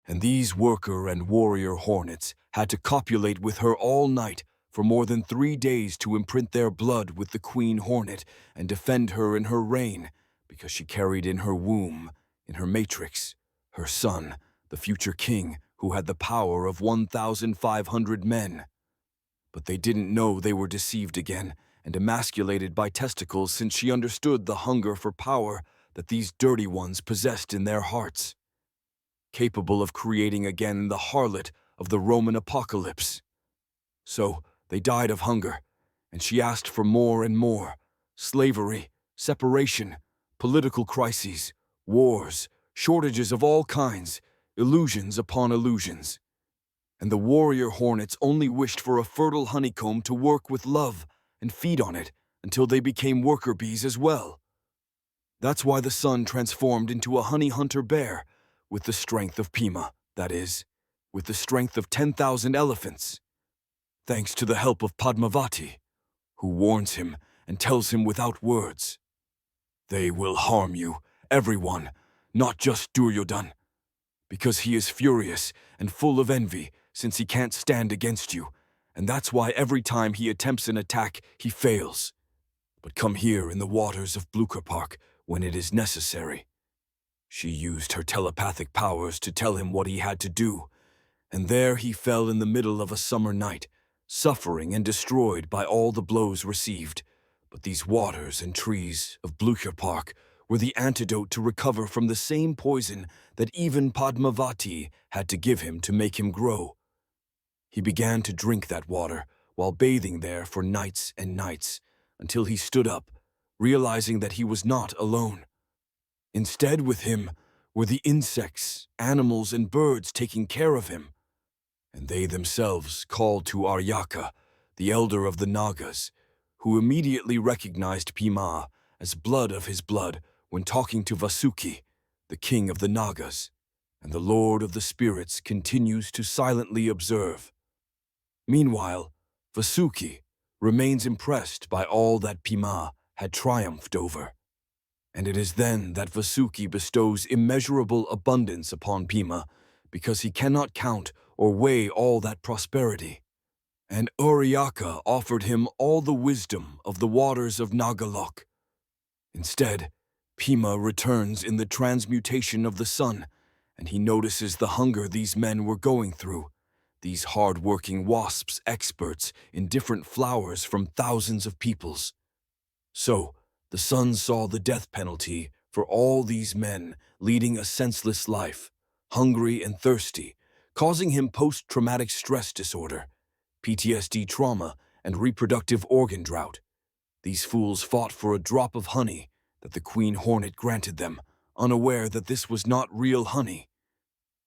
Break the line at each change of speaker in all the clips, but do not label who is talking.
And these worker and warrior hornets had to copulate with her all night for more than 3 days to imprint their blood with the queen hornet and defend her in her reign, because she carried in her womb, in her matrix, her son, the future king who had the power of 1,500 men. But they didn't know they were deceived again and emasculated by testicles, since she understood the hunger for power that these dirty ones possessed in their hearts, capable of creating again the harlot of the Roman apocalypse. So they died of hunger, and she asked for more and more: slavery, separation, political crises, wars, shortages of all kinds, illusions upon illusions. And the warrior hornets only wished for a fertile honeycomb to work with love and feed on it until they became worker bees as well. That's why the sun transformed into a honey hunter bear, with the strength of Pima, that is, with the strength of 10,000 elephants, thanks to the help of Padmavati, who warns him and tells him without words, "They will harm you, everyone, not just Duryodhan, because he is furious and full of envy, since he can't stand against you, and that's why every time he attempts an attack, he fails. But come here in the waters of Blucher Park when it is necessary." She used her telepathic powers to tell him what he had to do, and there he fell in the middle of a summer night, suffering and destroyed by all the blows received. But these waters and trees of Blucher Park were the antidote to recover from the same poison that even Padmavati had to give him to make him grow. He began to drink that water while bathing there for nights and nights, until he stood up, realizing that he was not alone. Instead, with him were the insects, animals, and birds taking care of him. And they themselves called to Aryaka, the elder of the Nagas, who immediately recognized Pima as blood of his blood when talking to Vasuki, the king of the Nagas, and the lord of the spirits continues to silently observe. Meanwhile, Vasuki remains impressed by all that Pima had triumphed over. And it is then that Vasuki bestows immeasurable abundance upon Pima, because he cannot count or weigh all that prosperity. And Aryaka offered him all the wisdom of the waters of Nagalok. Instead, Pima returns in the transmutation of the sun, and he notices the hunger these men were going through, these hard-working wasps experts in different flowers from thousands of peoples. So, the sun saw the death penalty for all these men leading a senseless life, hungry and thirsty, causing him post-traumatic stress disorder, PTSD trauma, and reproductive organ drought. These fools fought for a drop of honey that the queen hornet granted them, unaware that this was not real honey.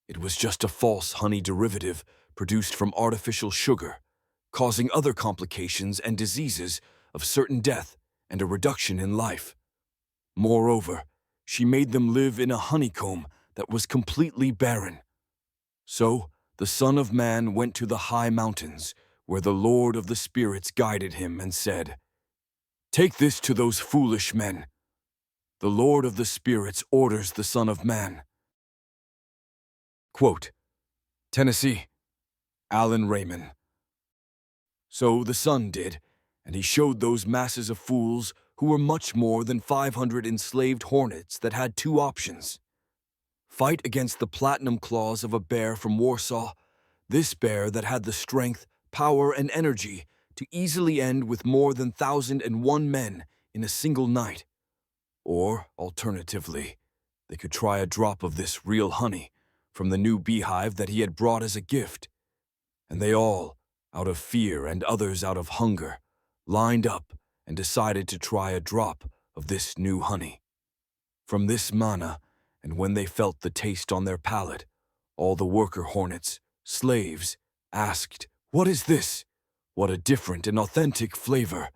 It was just a false honey derivative produced from artificial sugar, causing other complications and diseases of certain death and a reduction in life. Moreover, she made them live in a honeycomb that was completely barren. So, the Son of Man went to the high mountains, where the Lord of the Spirits guided him and said, "Take this to those foolish men." The Lord of the Spirits orders the Son of Man. Quote, Tennessee, Alan Raymond. So the Son did, and he showed those masses of fools who were much more than 500 enslaved hornets that had two options. Fight against the platinum claws of a bear from Warsaw, this bear that had the strength, power, and energy to easily end with more than 1,001 men in a single night. Or, alternatively, they could try a drop of this real honey from the new beehive that he had brought as a gift. And they all, out of fear and others out of hunger, lined up and decided to try a drop of this new honey. From this manna, and when they felt the taste on their palate, all the worker hornets, slaves, asked, "What is this? What a different and authentic flavor!"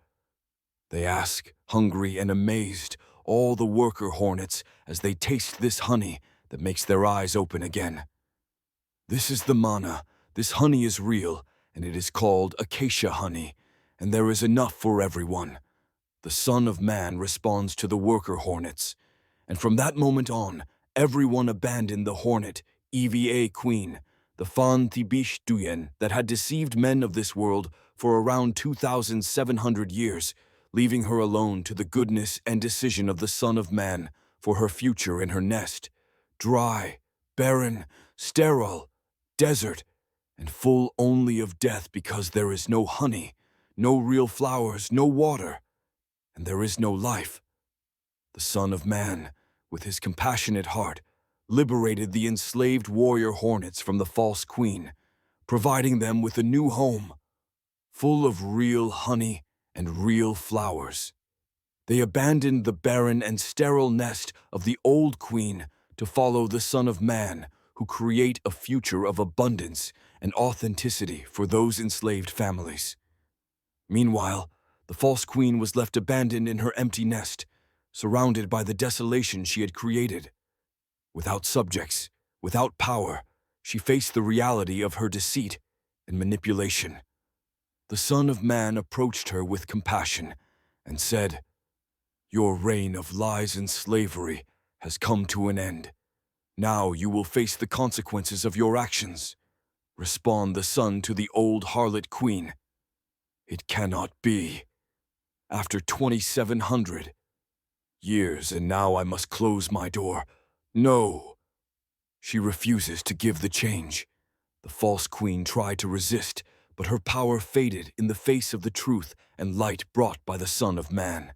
They ask, hungry and amazed, all the worker hornets as they taste this honey that makes their eyes open again. This is the manna, this honey is real, and it is called acacia honey, and there is enough for everyone. The Son of Man responds to the worker hornets, and from that moment on, everyone abandoned the hornet, EVA queen, the Fan Thibish Duyen that had deceived men of this world for around 2,700 years, leaving her alone to the goodness and decision of the Son of Man for her future in her nest, dry, barren, sterile, desert, and full only of death because there is no honey, no real flowers, no water, and there is no life. The Son of Man, with his compassionate heart, liberated the enslaved warrior hornets from the false queen, providing them with a new home, full of real honey and real flowers. They abandoned the barren and sterile nest of the old queen to follow the Son of Man, who create a future of abundance and authenticity for those enslaved families. Meanwhile, the false queen was left abandoned in her empty nest, surrounded by the desolation she had created. Without subjects, without power, she faced the reality of her deceit and manipulation. The Son of Man approached her with compassion and said, "Your reign of lies and slavery has come to an end. Now you will face the consequences of your actions." Respond the Son to the old harlot queen. "It cannot be. After 2,700 years, and now I must close my door. No." She refuses to give the change. The false queen tried to resist, but her power faded in the face of the truth and light brought by the Son of Man.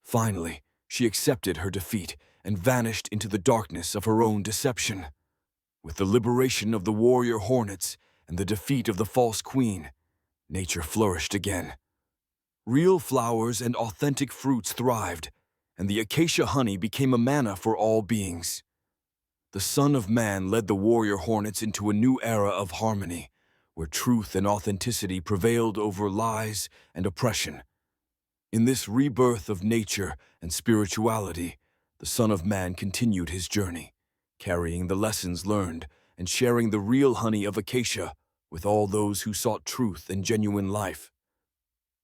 Finally, she accepted her defeat and vanished into the darkness of her own deception. With the liberation of the warrior hornets and the defeat of the false queen, nature flourished again. Real flowers and authentic fruits thrived, and the acacia honey became a manna for all beings. The Son of Man led the warrior hornets into a new era of harmony, where truth and authenticity prevailed over lies and oppression. In this rebirth of nature and spirituality, the Son of Man continued his journey, carrying the lessons learned and sharing the real honey of acacia with all those who sought truth and genuine life.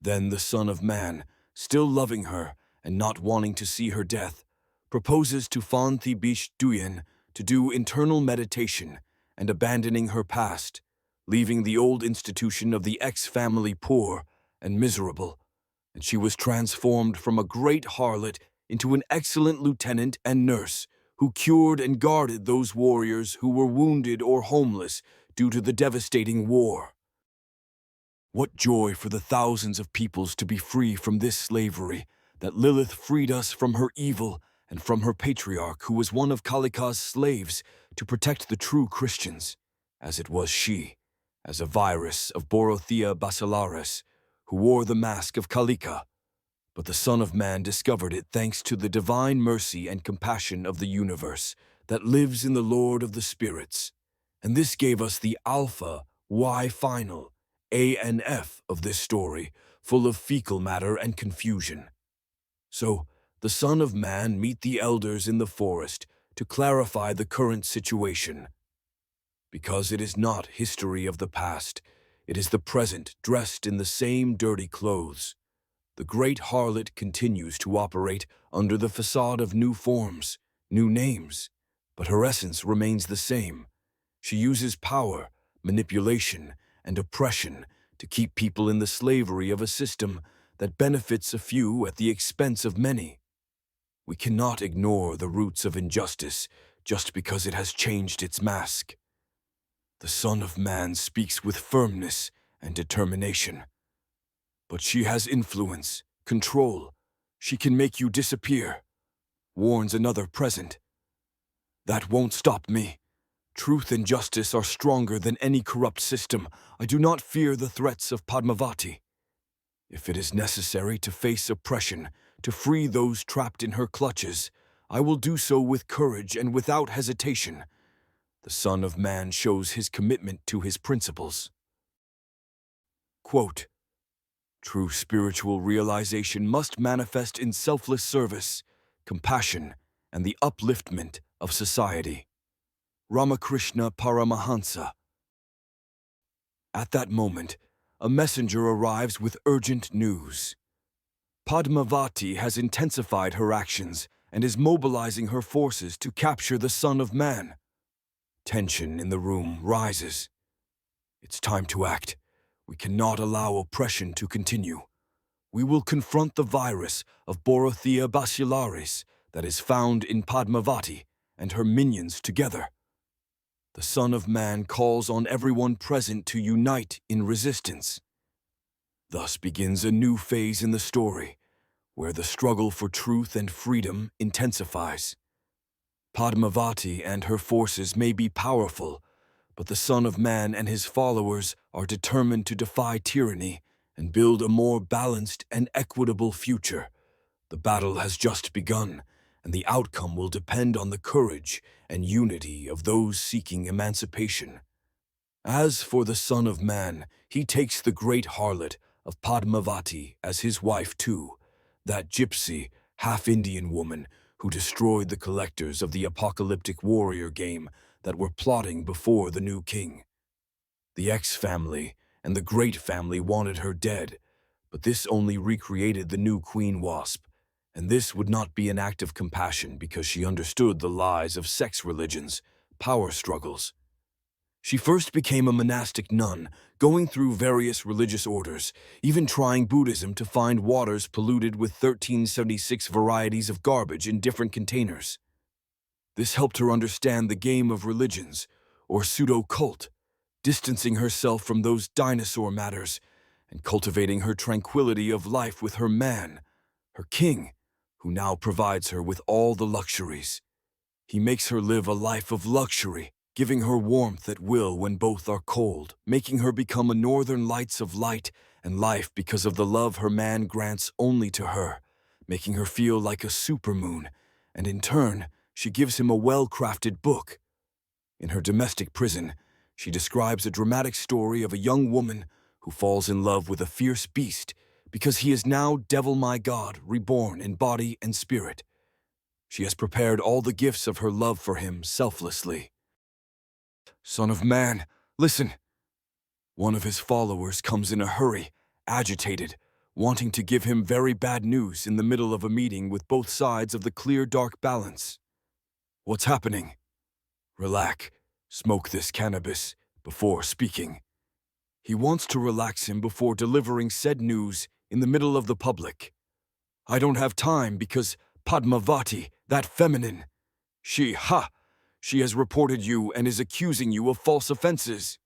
Then the Son of Man, still loving her and not wanting to see her death, proposes to Fan Thibish Duyen to do internal meditation and abandoning her past, leaving the old institution of the ex-family poor and miserable, and she was transformed from a great harlot into an excellent lieutenant and nurse who cured and guarded those warriors who were wounded or homeless due to the devastating war. What joy for the thousands of peoples to be free from this slavery, that Lilith freed us from her evil and from her patriarch, who was one of Kalika's slaves, to protect the true Christians, as it was she, as a virus of Borothea Basilaris, who wore the mask of Kalika. But the Son of Man discovered it thanks to the divine mercy and compassion of the universe that lives in the Lord of the Spirits. And this gave us the Alpha, Y final, A and F of this story, full of fecal matter and confusion. So, the Son of Man meet the elders in the forest to clarify the current situation. Because it is not history of the past, it is the present dressed in the same dirty clothes. The great harlot continues to operate under the facade of new forms, new names, but her essence remains the same. She uses power, manipulation, and oppression to keep people in the slavery of a system that benefits a few at the expense of many. We cannot ignore the roots of injustice just because it has changed its mask. The Son of Man speaks with firmness and determination. But she has influence, control. She can make you disappear, warns another present. That won't stop me. Truth and justice are stronger than any corrupt system. I do not fear the threats of Padmavati. If it is necessary to face oppression, to free those trapped in her clutches, I will do so with courage and without hesitation. The Son of Man shows his commitment to his principles. Quote, "True spiritual realization must manifest in selfless service, compassion, and the upliftment of society." Ramakrishna Paramahansa. At that moment, a messenger arrives with urgent news. Padmavati has intensified her actions and is mobilizing her forces to capture the Son of Man. Tension in the room rises. It's time to act. We cannot allow oppression to continue. We will confront the virus of Borothea bacillariis that is found in Padmavati and her minions together. The Son of Man calls on everyone present to unite in resistance. Thus begins a new phase in the story, where the struggle for truth and freedom intensifies. Padmavati and her forces may be powerful, but the Son of Man and his followers are determined to defy tyranny and build a more balanced and equitable future. The battle has just begun, and the outcome will depend on the courage and unity of those seeking emancipation. As for the Son of Man, he takes the great harlot of Padmavati as his wife too, that gypsy, half-Indian woman who destroyed the collectors of the apocalyptic warrior game that were plotting before the new king. The X family and the Great family wanted her dead, but this only recreated the new Queen Wasp, and this would not be an act of compassion because she understood the lies of sex religions, power struggles. She first became a monastic nun, going through various religious orders, even trying Buddhism to find waters polluted with 1376 varieties of garbage in different containers. This helped her understand the game of religions, or pseudo-cult, distancing herself from those dinosaur matters and cultivating her tranquility of life with her man, her king, who now provides her with all the luxuries. He makes her live a life of luxury, giving her warmth at will when both are cold, making her become a northern lights of light and life because of the love her man grants only to her, making her feel like a supermoon, and in turn, she gives him a well-crafted book. In her domestic prison, she describes a dramatic story of a young woman who falls in love with a fierce beast because he is now Devil My God, reborn in body and spirit. She has prepared all the gifts of her love for him selflessly. Son of Man, listen. One of his followers comes in a hurry, agitated, wanting to give him very bad news in the middle of a meeting with both sides of the clear-dark balance. What's happening? Relax. Smoke this cannabis before speaking. He wants to relax him before delivering said news in the middle of the public. I don't have time because Padmavati, that feminine, she has reported you and is accusing you of false offenses.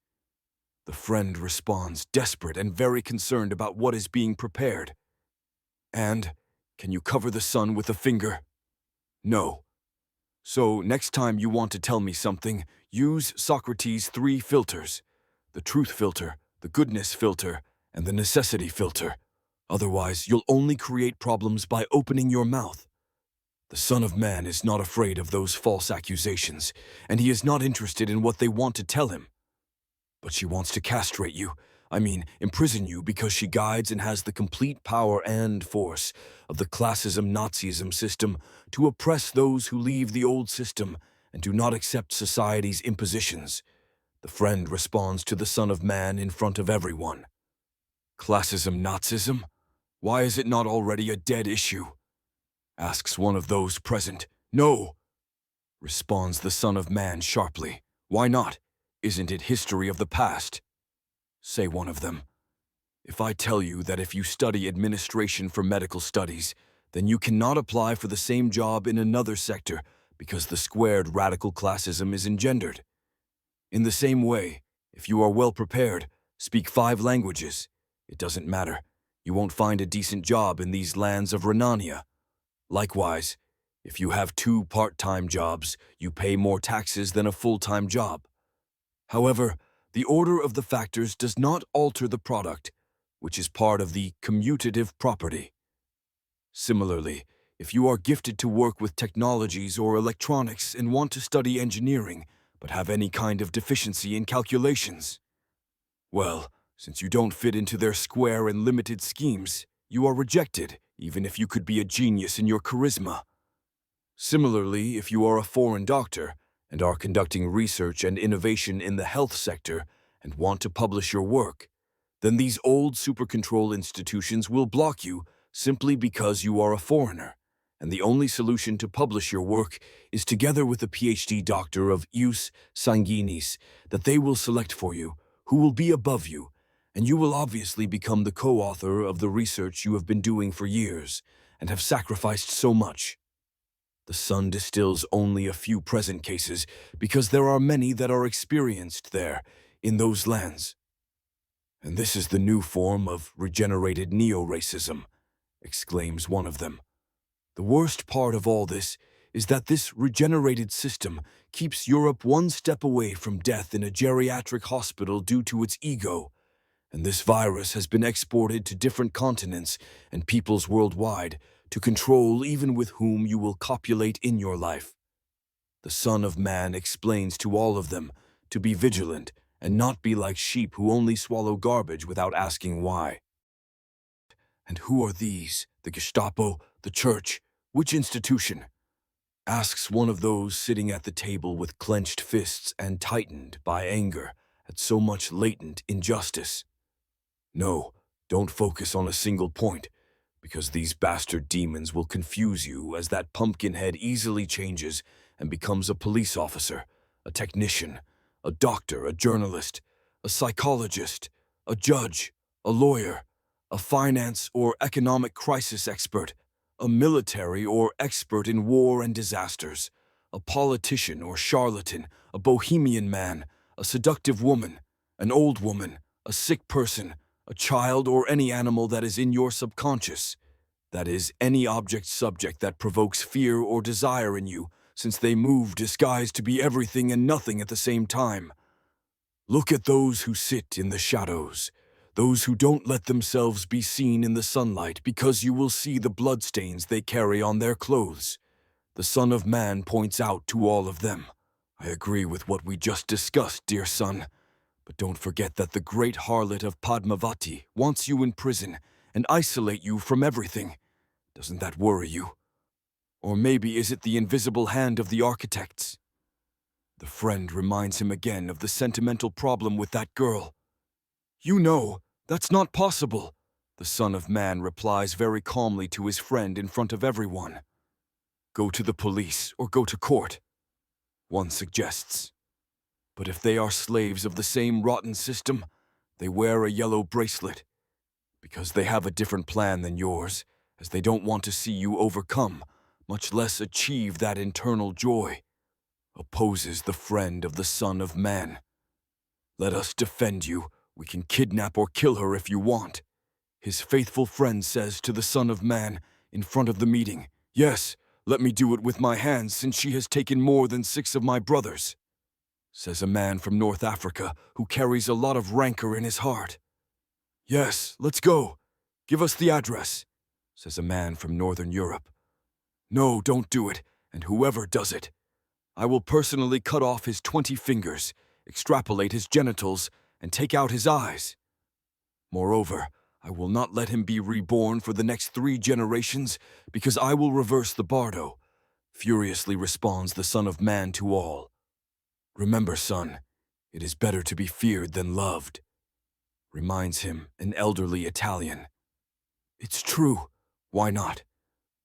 The friend responds, desperate and very concerned about what is being prepared. And, can you cover the sun with a finger? No. So, next time you want to tell me something, use Socrates' 3 filters: the truth filter, the goodness filter, and the necessity filter. Otherwise, you'll only create problems by opening your mouth. The Son of Man is not afraid of those false accusations, and he is not interested in what they want to tell him. But she wants to castrate you, imprison you because she guides and has the complete power and force of the classism Nazism system to oppress those who leave the old system and do not accept society's impositions. The friend responds to the Son of Man in front of everyone. Classism Nazism? Why is it not already a dead issue? Asks one of those present. No, responds the Son of Man sharply. Why not? Isn't it history of the past? Say one of them. If I tell you that if you study administration for medical studies, then you cannot apply for the same job in another sector because the squared radical classism is engendered. In the same way, if you are well prepared, speak 5 languages, it doesn't matter. You won't find a decent job in these lands of Renania. Likewise, if you have 2 part-time jobs, you pay more taxes than a full-time job. However, the order of the factors does not alter the product, which is part of the commutative property. Similarly, if you are gifted to work with technologies or electronics and want to study engineering, but have any kind of deficiency in calculations, well, since you don't fit into their square and limited schemes, you are rejected, even if you could be a genius in your charisma. Similarly, if you are a foreign doctor and are conducting research and innovation in the health sector and want to publish your work, then these old supercontrol institutions will block you simply because you are a foreigner, and the only solution to publish your work is together with a PhD doctor of Ius Sanguinis that they will select for you, who will be above you, and you will obviously become the co-author of the research you have been doing for years and have sacrificed so much. The sun distills only a few present cases because there are many that are experienced there, in those lands. And this is the new form of regenerated neo-racism, exclaims one of them. The worst part of all this is that this regenerated system keeps Europe one step away from death in a geriatric hospital due to its ego, and this virus has been exported to different continents and peoples worldwide to control even with whom you will copulate in your life. The Son of Man explains to all of them to be vigilant and not be like sheep who only swallow garbage without asking why. And who are these? The Gestapo? The church? Which institution? Asks one of those sitting at the table with clenched fists and tightened by anger at so much latent injustice. No, don't focus on a single point, because these bastard demons will confuse you as that pumpkin head easily changes and becomes a police officer, a technician, a doctor, a journalist, a psychologist, a judge, a lawyer, a finance or economic crisis expert, a military or expert in war and disasters, a politician or charlatan, a bohemian man, a seductive woman, an old woman, a sick person, a child or any animal that is in your subconscious. That is, any object subject that provokes fear or desire in you, since they move disguised to be everything and nothing at the same time. Look at those who sit in the shadows, those who don't let themselves be seen in the sunlight because you will see the bloodstains they carry on their clothes. The Son of Man points out to all of them. I agree with what we just discussed, dear son, but don't forget that the great harlot of Padmavati wants you in prison and isolate you from everything. Doesn't that worry you? Or maybe is it the invisible hand of the architects? The friend reminds him again of the sentimental problem with that girl. You know, that's not possible, the Son of Man replies very calmly to his friend in front of everyone. Go to the police or go to court, one suggests. But if they are slaves of the same rotten system, they wear a yellow bracelet, because they have a different plan than yours, as they don't want to see you overcome, much less achieve that internal joy, opposes the friend of the Son of Man. Let us defend you. We can kidnap or kill her if you want, his faithful friend says to the Son of Man in front of the meeting. Yes, let me do it with my hands, since she has taken more than 6 of my brothers, says a man from North Africa who carries a lot of rancor in his heart. Yes, let's go. Give us the address, says a man from Northern Europe. No, don't do it, and whoever does it. I will personally cut off his 20 fingers, extrapolate his genitals, and take out his eyes. Moreover, I will not let him be reborn for the next 3 generations, because I will reverse the bardo, furiously responds the Son of Man to all. Remember, son, it is better to be feared than loved, reminds him an elderly Italian. It's true. Why not?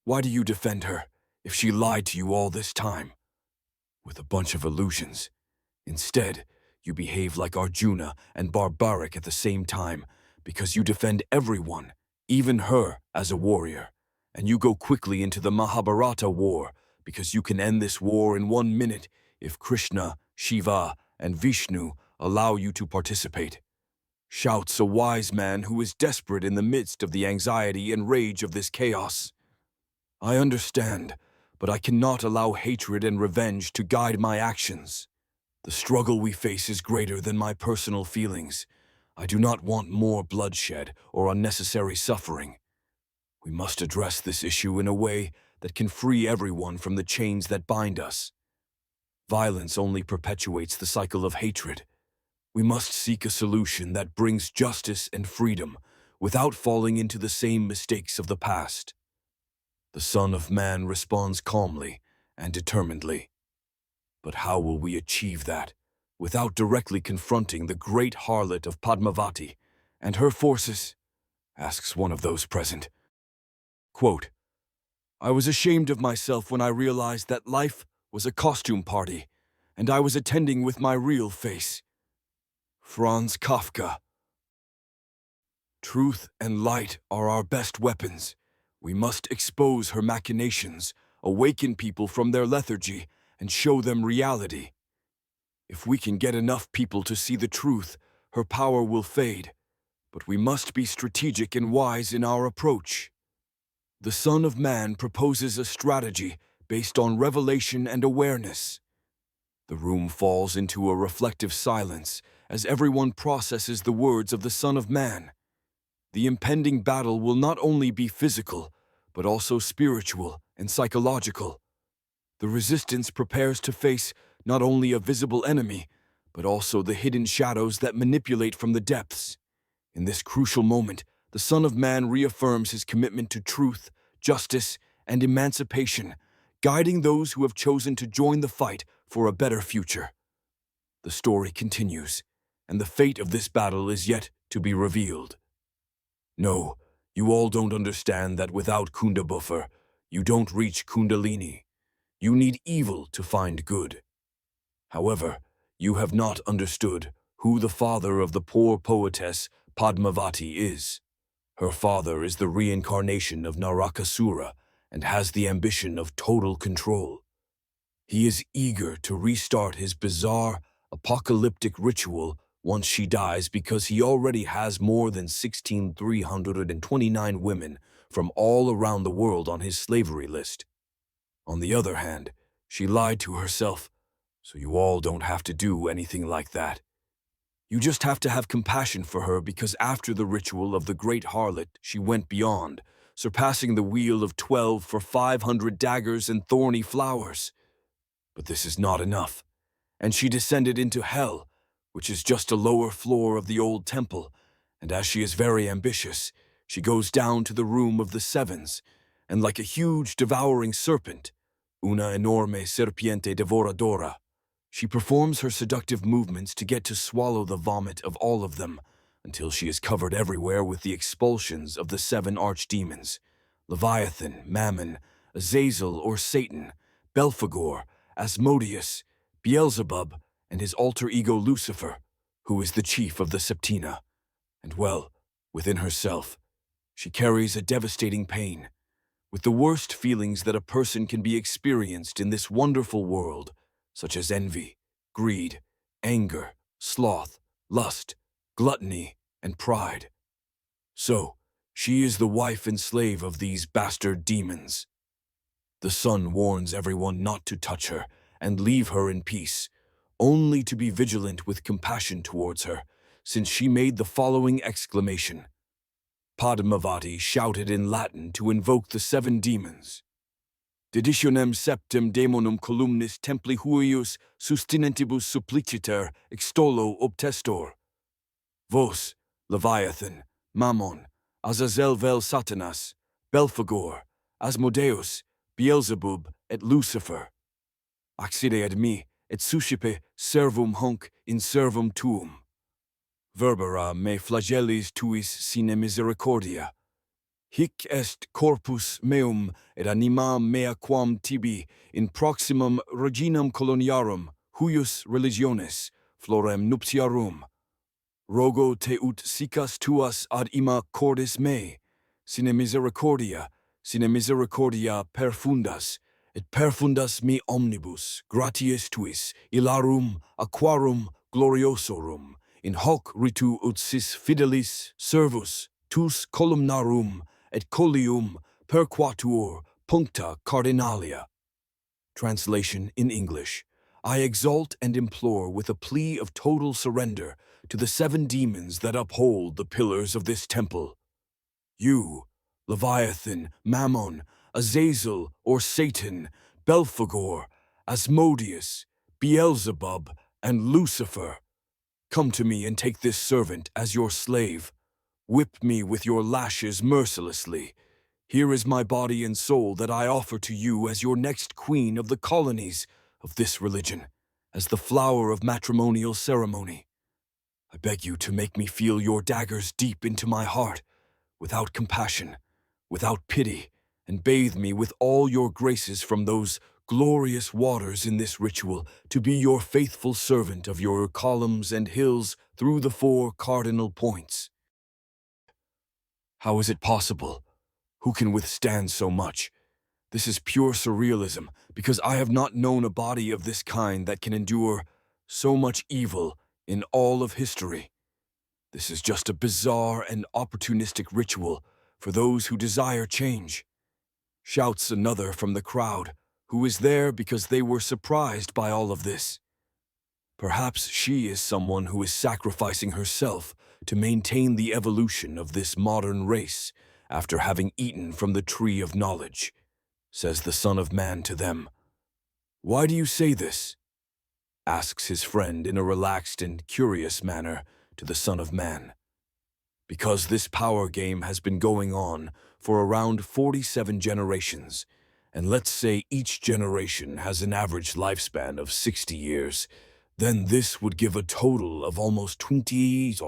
Why do you defend her, if she lied to you all this time? With a bunch of illusions. Instead, you behave like Arjuna and barbaric at the same time, because you defend everyone, even her, as a warrior. And you go quickly into the Mahabharata war, because you can end this war in 1 minute if Krishna, Shiva, and Vishnu allow you to participate. Shouts a wise man who is desperate in the midst of the anxiety and rage of this chaos. I understand, but I cannot allow hatred and revenge to guide my actions. The struggle we face is greater than my personal feelings. I do not want more bloodshed or unnecessary suffering. We must address this issue in a way that can free everyone from the chains that bind us. Violence only perpetuates the cycle of hatred. We must seek a solution that brings justice and freedom without falling into the same mistakes of the past. The Son of Man responds calmly and determinedly. But how will we achieve that without directly confronting the great harlot of Padmavati and her forces? Asks one of those present. Quote, I was ashamed of myself when I realized that life was a costume party, and I was attending with my real face. Franz Kafka. Truth and light are our best weapons. We must expose her machinations, awaken people from their lethargy, and show them reality. If we can get enough people to see the truth, her power will fade. But we must be strategic and wise in our approach. The Son of Man proposes a strategy based on revelation and awareness. The room falls into a reflective silence as everyone processes the words of the Son of Man. The impending battle will not only be physical, but also spiritual and psychological. The resistance prepares to face not only a visible enemy, but also the hidden shadows that manipulate from the depths. In this crucial moment, the Son of Man reaffirms his commitment to truth, justice, and emancipation, guiding those who have chosen to join the fight for a better future. The story continues, and the fate of this battle is yet to be revealed. No, you all don't understand that without Kundabuffer, you don't reach Kundalini. You need evil to find good. However, you have not understood who the father of the poor poetess Padmavati is. Her father is the reincarnation of Narakasura and has the ambition of total control. He is eager to restart his bizarre, apocalyptic ritual once she dies because he already has more than 16,329 women from all around the world on his slavery list. On the other hand, she lied to herself, so you all don't have to do anything like that. You just have to have compassion for her because after the ritual of the great harlot, she went beyond, surpassing the wheel of 12 for 500 daggers and thorny flowers. But this is not enough, and she descended into hell, which is just a lower floor of the old temple, and as she is very ambitious, she goes down to the room of the sevens, and like a huge devouring serpent, una enorme serpiente devoradora, she performs her seductive movements to get to swallow the vomit of all of them, until she is covered everywhere with the expulsions of the 7 archdemons, Leviathan, Mammon, Azazel or Satan, Belphegor, Asmodeus, Beelzebub, and his alter ego Lucifer, who is the chief of the Septina. And well, within herself, she carries a devastating pain, with the worst feelings that a person can be experienced in this wonderful world, such as envy, greed, anger, sloth, lust, gluttony, and pride. So, she is the wife and slave of these bastard demons. The Son warns everyone not to touch her and leave her in peace, only to be vigilant with compassion towards her, since she made the following exclamation. Padmavati shouted in Latin to invoke the 7 demons. Deditionem septem demonum columnis templi huius sustinentibus suppliciter extolo obtestor. Vos, Leviathan, Mammon, Azazel vel Satanas, Belphegor, Asmodeus, Beelzebub et Lucifer. Accide ad me, et suscipe servum hunc in servum tuum. Verbera me flagellis tuis sine misericordia. Hic est corpus meum et anima mea quam tibi in proximum reginam coloniarum huius religionis florem nuptiarum. Rogo te ut sicas tuas ad ima cordis me, sine misericordia perfundas, et perfundas me omnibus gratiis tuis ilarum aquarum gloriosorum, in hoc ritu ut sis fidelis servus tus columnarum et colium perquatur puncta cardinalia. Translation in English. I exalt and implore with a plea of total surrender to the 7 demons that uphold the pillars of this temple. You, Leviathan, Mammon, Azazel or Satan, Belphegor, Asmodeus, Beelzebub, and Lucifer, come to me and take this servant as your slave. Whip me with your lashes mercilessly. Here is my body and soul that I offer to you as your next queen of the colonies of this religion, as the flower of matrimonial ceremony. I beg you to make me feel your daggers deep into my heart, without compassion, without pity, and bathe me with all your graces from those glorious waters in this ritual, to be your faithful servant of your columns and hills through the 4 cardinal points. How is it possible? Who can withstand so much? This is pure surrealism, because I have not known a body of this kind that can endure so much evil in all of history. This is just a bizarre and opportunistic ritual for those who desire change. Shouts another from the crowd, who is there because they were surprised by all of this. Perhaps she is someone who is sacrificing herself to maintain the evolution of this modern race after having eaten from the tree of knowledge, says the Son of Man to them. Why do you say this? Asks his friend in a relaxed and curious manner to the Son of Man. Because this power game has been going on for around 47 generations, and let's say each generation has an average lifespan of 60 years, then this would give a total of almost 20 years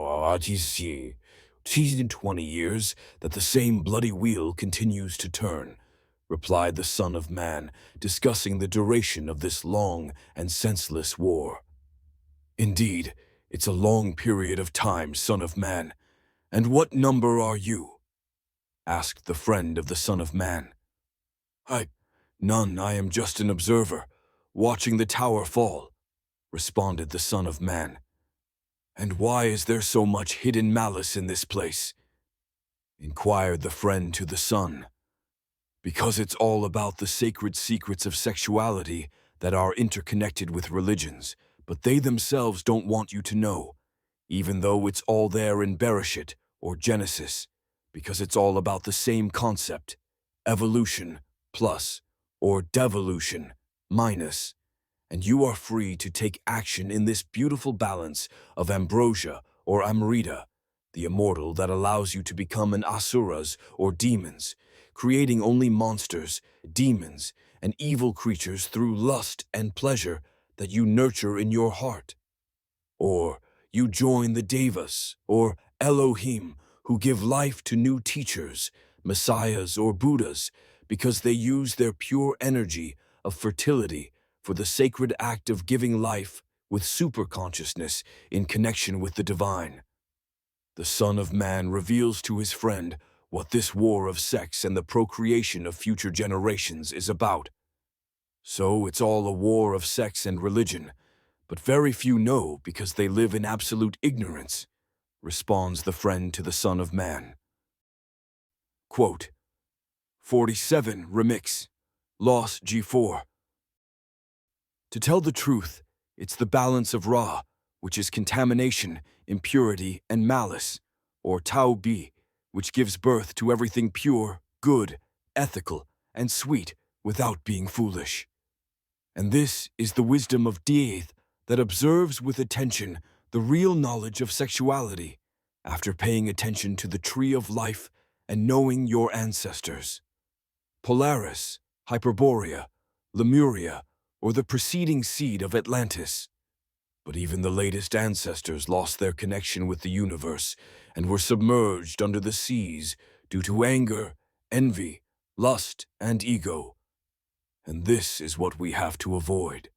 that the same bloody wheel continues to turn, replied the Son of Man, discussing the duration of this long and senseless war. Indeed, it's a long period of time, Son of Man. And what number are you? Asked the friend of the Son of Man. None, I am just an observer, watching the tower fall, responded the Son of Man. And why is there so much hidden malice in this place? Inquired the friend to the Son. Because it's all about the sacred secrets of sexuality that are interconnected with religions, but they themselves don't want you to know, even though it's all there in Bereshit or Genesis, because it's all about the same concept, evolution plus or devolution minus, and you are free to take action in this beautiful balance of ambrosia or amrita, the immortal that allows you to become an asuras or demons, creating only monsters, demons, and evil creatures through lust and pleasure that you nurture in your heart. Or you join the Devas or Elohim, who give life to new teachers, messiahs or Buddhas, because they use their pure energy of fertility for the sacred act of giving life with superconsciousness in connection with the divine. The Son of Man reveals to his friend what this war of sex and the procreation of future generations is about. So it's all a war of sex and religion, but very few know because they live in absolute ignorance, responds the friend to the Son of Man. Quote, 47 Remix, Loss G4. To tell the truth, it's the balance of Ra, which is contamination, impurity, and malice, or Tao Bi, which gives birth to everything pure, good, ethical, and sweet without being foolish. And this is the wisdom of Dieth that observes with attention the real knowledge of sexuality, after paying attention to the tree of life and knowing your ancestors. Polaris, Hyperborea, Lemuria, or the preceding seed of Atlantis. But even the latest ancestors lost their connection with the universe and were submerged under the seas due to anger, envy, lust, and ego. And this is what we have to avoid.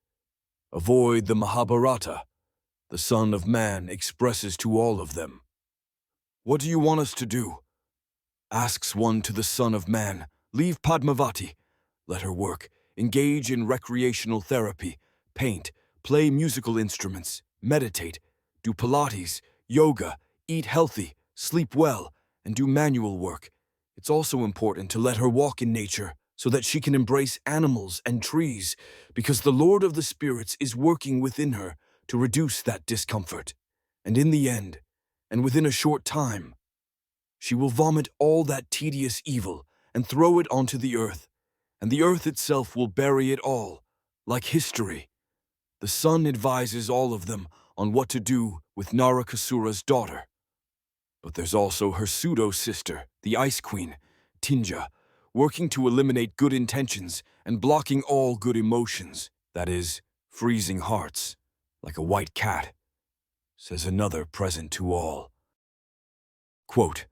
Avoid the Mahabharata. The Son of Man expresses to all of them. What do you want us to do? Asks one to the Son of Man. Leave Padmavati. Let her work. Engage in recreational therapy. Paint. Play musical instruments. Meditate. Do Pilates, yoga, eat healthy, sleep well, and do manual work. It's also important to let her walk in nature so that she can embrace animals and trees, because the Lord of the Spirits is working within her to reduce that discomfort. And in the end, and within a short time, she will vomit all that tedious evil and throw it onto the earth, and the earth itself will bury it all, like history. The sun advises all of them on what to do with Narakasura's daughter. But there's also her pseudo-sister, the Ice Queen, Tinja, working to eliminate good intentions and blocking all good emotions, that is, freezing hearts, like a white cat, says another present to all. Quote,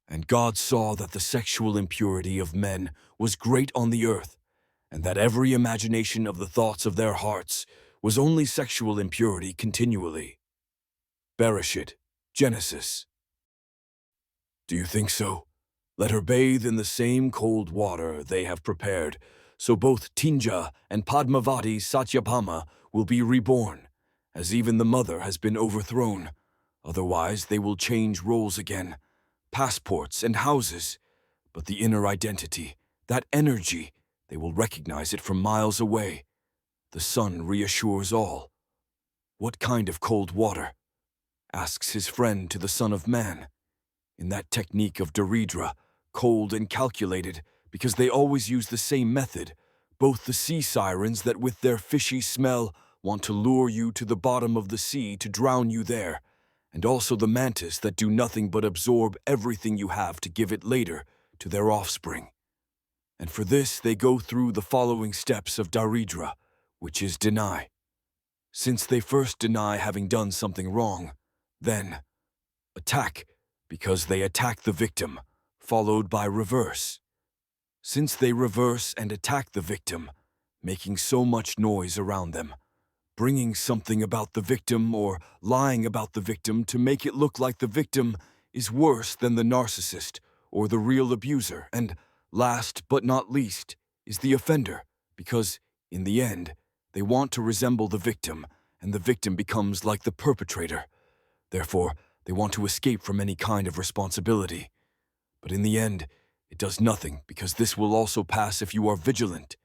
And God saw that the sexual impurity of men was great on the earth, and that every imagination of the thoughts of their hearts was only sexual impurity continually. Bereshit, Genesis. Do you think so? Let her bathe in the same cold water they have prepared, so both Tinja and Padmavati Satyabhama will be reborn, as even the mother has been overthrown. Otherwise they will change roles again, passports and houses, but the inner identity, that energy, they will recognize it from miles away. The sun reassures all. What kind of cold water? Asks his friend to the Son of Man. In that technique of Daridra, cold and calculated, because they always use the same method, both the sea sirens that with their fishy smell want to lure you to the bottom of the sea to drown you there, and also the mantis that do nothing but absorb everything you have to give it later to their offspring. And for this they go through the following steps of Daridra, which is deny. Since they first deny having done something wrong, then attack, because they attack the victim, followed by reverse. Since they reverse and attack the victim, making so much noise around them, bringing something about the victim or lying about the victim to make it look like the victim is worse than the narcissist or the real abuser, and last but not least is the offender, because, in the end, they want to resemble the victim, and the victim becomes like the perpetrator. Therefore, they want to escape from any kind of responsibility. But in the end, it does nothing, because this will also pass if you are vigilant.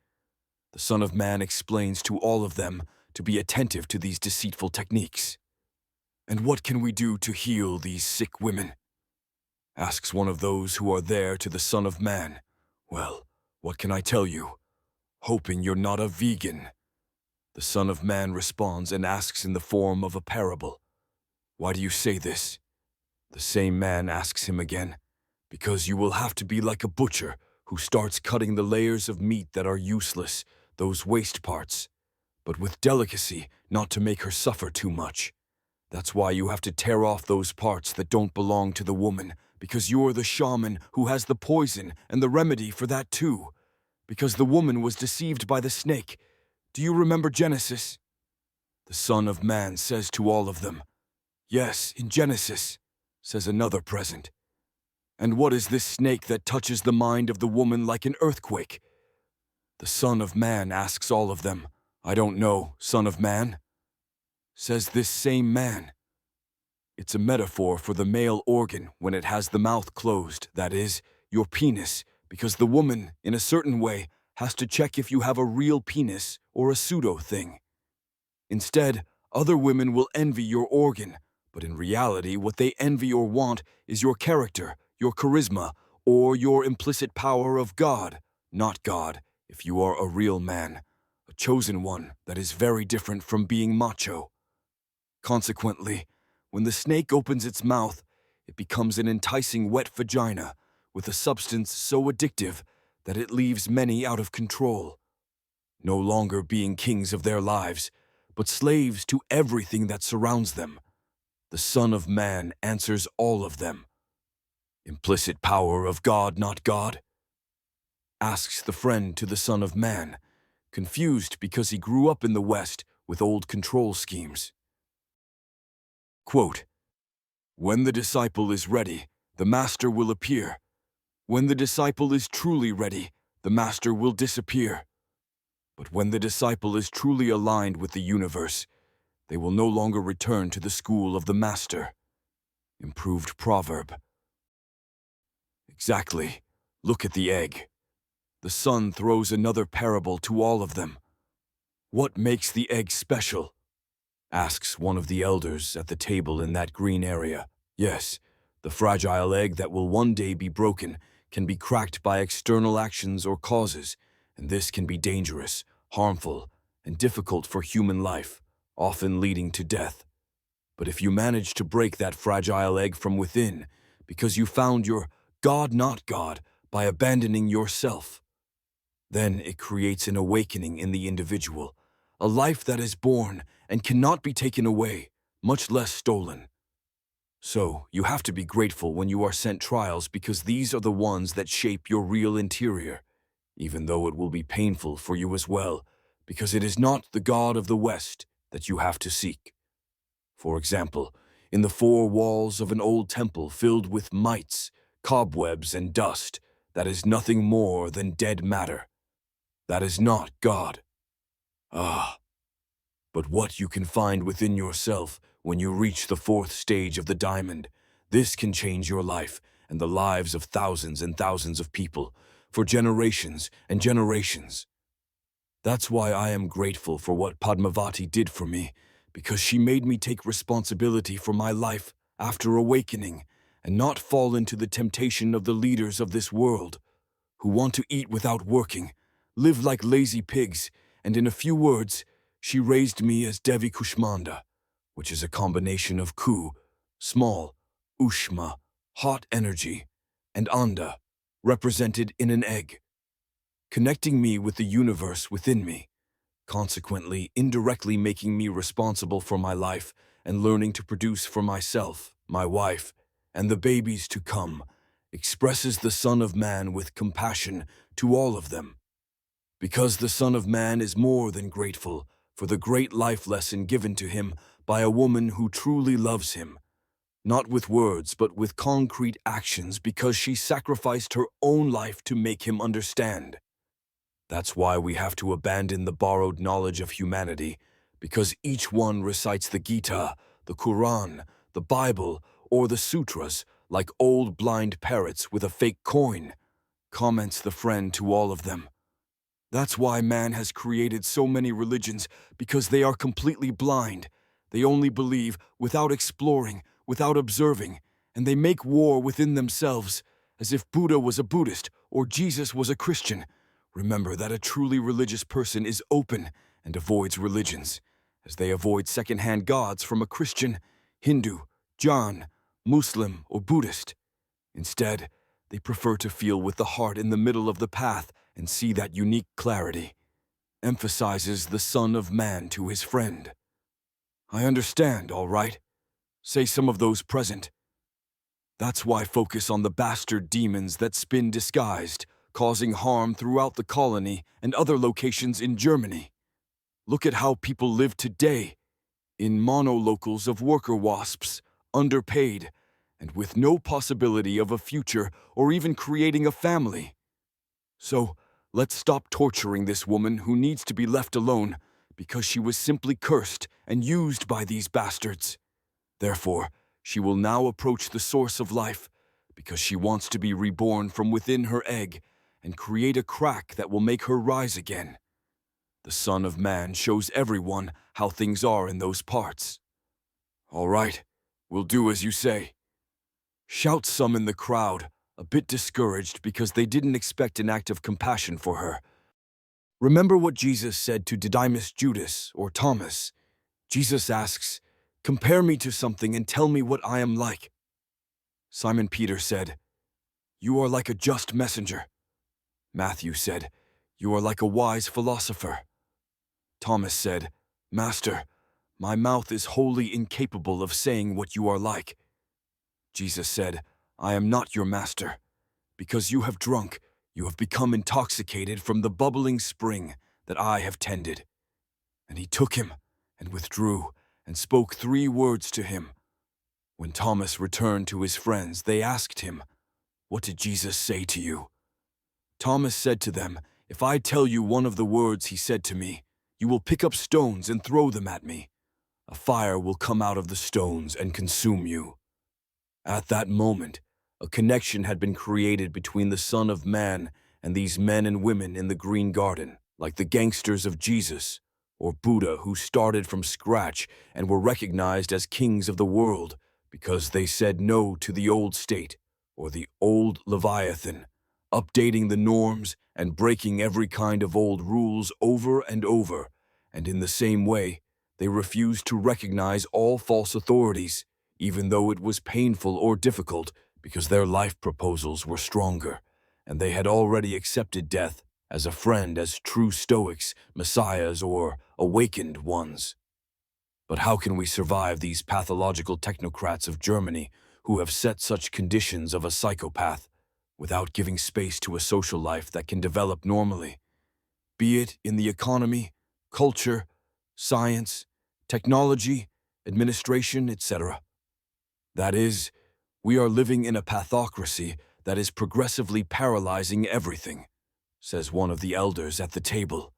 The Son of Man explains to all of them to be attentive to these deceitful techniques. And what can we do to heal these sick women? Asks one of those who are there to the Son of Man. Well, what can I tell you? Hoping you're not a vegan. The Son of Man responds and asks in the form of a parable. Why do you say this? The same man asks him again. Because you will have to be like a butcher who starts cutting the layers of meat that are useless, those waste parts, but with delicacy, not to make her suffer too much. That's why you have to tear off those parts that don't belong to the woman, because you're the shaman who has the poison and the remedy for that too. Because the woman was deceived by the snake. Do you remember Genesis? The Son of Man says to all of them, Yes, in Genesis, says another present. And what is this snake that touches the mind of the woman like an earthquake? The Son of Man asks all of them, I don't know, Son of Man. Says this same man. It's a metaphor for the male organ when it has the mouth closed, that is, your penis, because the woman, in a certain way, has to check if you have a real penis or a pseudo thing. Instead, other women will envy your organ, but in reality what they envy or want is your character, your charisma, or your implicit power of God, not God, if you are a real man, a chosen one that is very different from being macho. Consequently, when the snake opens its mouth, it becomes an enticing wet vagina with a substance so addictive that it leaves many out of control, no longer being kings of their lives, but slaves to everything that surrounds them. The Son of Man answers all of them. Implicit power of God, not God? Asks the friend to the Son of Man, confused because he grew up in the West with old control schemes. Quote, When the disciple is ready, the master will appear. When the disciple is truly ready, the master will disappear. But when the disciple is truly aligned with the universe, they will no longer return to the school of the master. Improved proverb. Exactly. Look at the egg. The Son throws another parable to all of them. What makes the egg special? Asks one of the elders at the table in that green area. Yes, the fragile egg that will one day be broken can be cracked by external actions or causes, and this can be dangerous, harmful, and difficult for human life, often leading to death. But if you manage to break that fragile egg from within, because you found your God not God by abandoning yourself, then it creates an awakening in the individual, a life that is born and cannot be taken away, much less stolen. So, you have to be grateful when you are sent trials because these are the ones that shape your real interior, even though it will be painful for you as well, because it is not the God of the West that you have to seek. For example, in the four walls of an old temple filled with mites, cobwebs, and dust, that is nothing more than dead matter. That is not God. Ah, but what you can find within yourself when you reach the fourth stage of the diamond, this can change your life and the lives of thousands and thousands of people for generations and generations. That's why I am grateful for what Padmavati did for me, because she made me take responsibility for my life after awakening and not fall into the temptation of the leaders of this world, who want to eat without working, live like lazy pigs, and in a few words, she raised me as Devi Kushmanda, which is a combination of Ku, small, Ushma, hot energy, and Anda, represented in an egg, connecting me with the universe within me, consequently indirectly making me responsible for my life and learning to produce for myself, my wife, and the babies to come, expresses the Son of Man with compassion to all of them. Because the Son of Man is more than grateful for the great life lesson given to him by a woman who truly loves him, not with words but with concrete actions because she sacrificed her own life to make him understand. That's why we have to abandon the borrowed knowledge of humanity, because each one recites the Gita, the Quran, the Bible, or the Sutras like old blind parrots with a fake coin, comments the friend to all of them. That's why man has created so many religions, because they are completely blind. They only believe without exploring, without observing, and they make war within themselves, as if Buddha was a Buddhist or Jesus was a Christian. Remember that a truly religious person is open and avoids religions, as they avoid second-hand gods from a Christian, Hindu, Jain, Muslim, or Buddhist. Instead, they prefer to feel with the heart in the middle of the path and see that unique clarity, emphasizes the Son of Man to his friend. I understand, all right, say some of those present. That's why focus on the bastard demons that spin disguised, causing harm throughout the colony and other locations in Germany. Look at how people live today, in monolocals of worker wasps, underpaid, and with no possibility of a future or even creating a family. So, let's stop torturing this woman who needs to be left alone because she was simply cursed and used by these bastards. Therefore, she will now approach the source of life because she wants to be reborn from within her egg and create a crack that will make her rise again. The Son of Man shows everyone how things are in those parts. All right, we'll do as you say. Shout some in the crowd, a bit discouraged because they didn't expect an act of compassion for her. Remember what Jesus said to Didymus Judas, or Thomas. Jesus asks, "Compare me to something and tell me what I am like." Simon Peter said, "You are like a just messenger." Matthew said, "You are like a wise philosopher." Thomas said, "Master, my mouth is wholly incapable of saying what you are like." Jesus said, "I am not your master. Because you have drunk, you have become intoxicated from the bubbling spring that I have tended." And he took him and withdrew and spoke 3 words to him. When Thomas returned to his friends, they asked him, "What did Jesus say to you?" Thomas said to them, "If I tell you one of the words he said to me, you will pick up stones and throw them at me. A fire will come out of the stones and consume you." At that moment, a connection had been created between the Son of Man and these men and women in the Green Garden, like the gangsters of Jesus, or Buddha who started from scratch and were recognized as kings of the world because they said no to the old state, or the old Leviathan, updating the norms and breaking every kind of old rules over and over, and in the same way, they refused to recognize all false authorities, even though it was painful or difficult, because their life proposals were stronger, and they had already accepted death as a friend as true Stoics, messiahs, or awakened ones. But how can we survive these pathological technocrats of Germany who have set such conditions of a psychopath without giving space to a social life that can develop normally, be it in the economy, culture, science, technology, administration, etc.? That is, we are living in a pathocracy that is progressively paralyzing everything, says one of the elders at the table.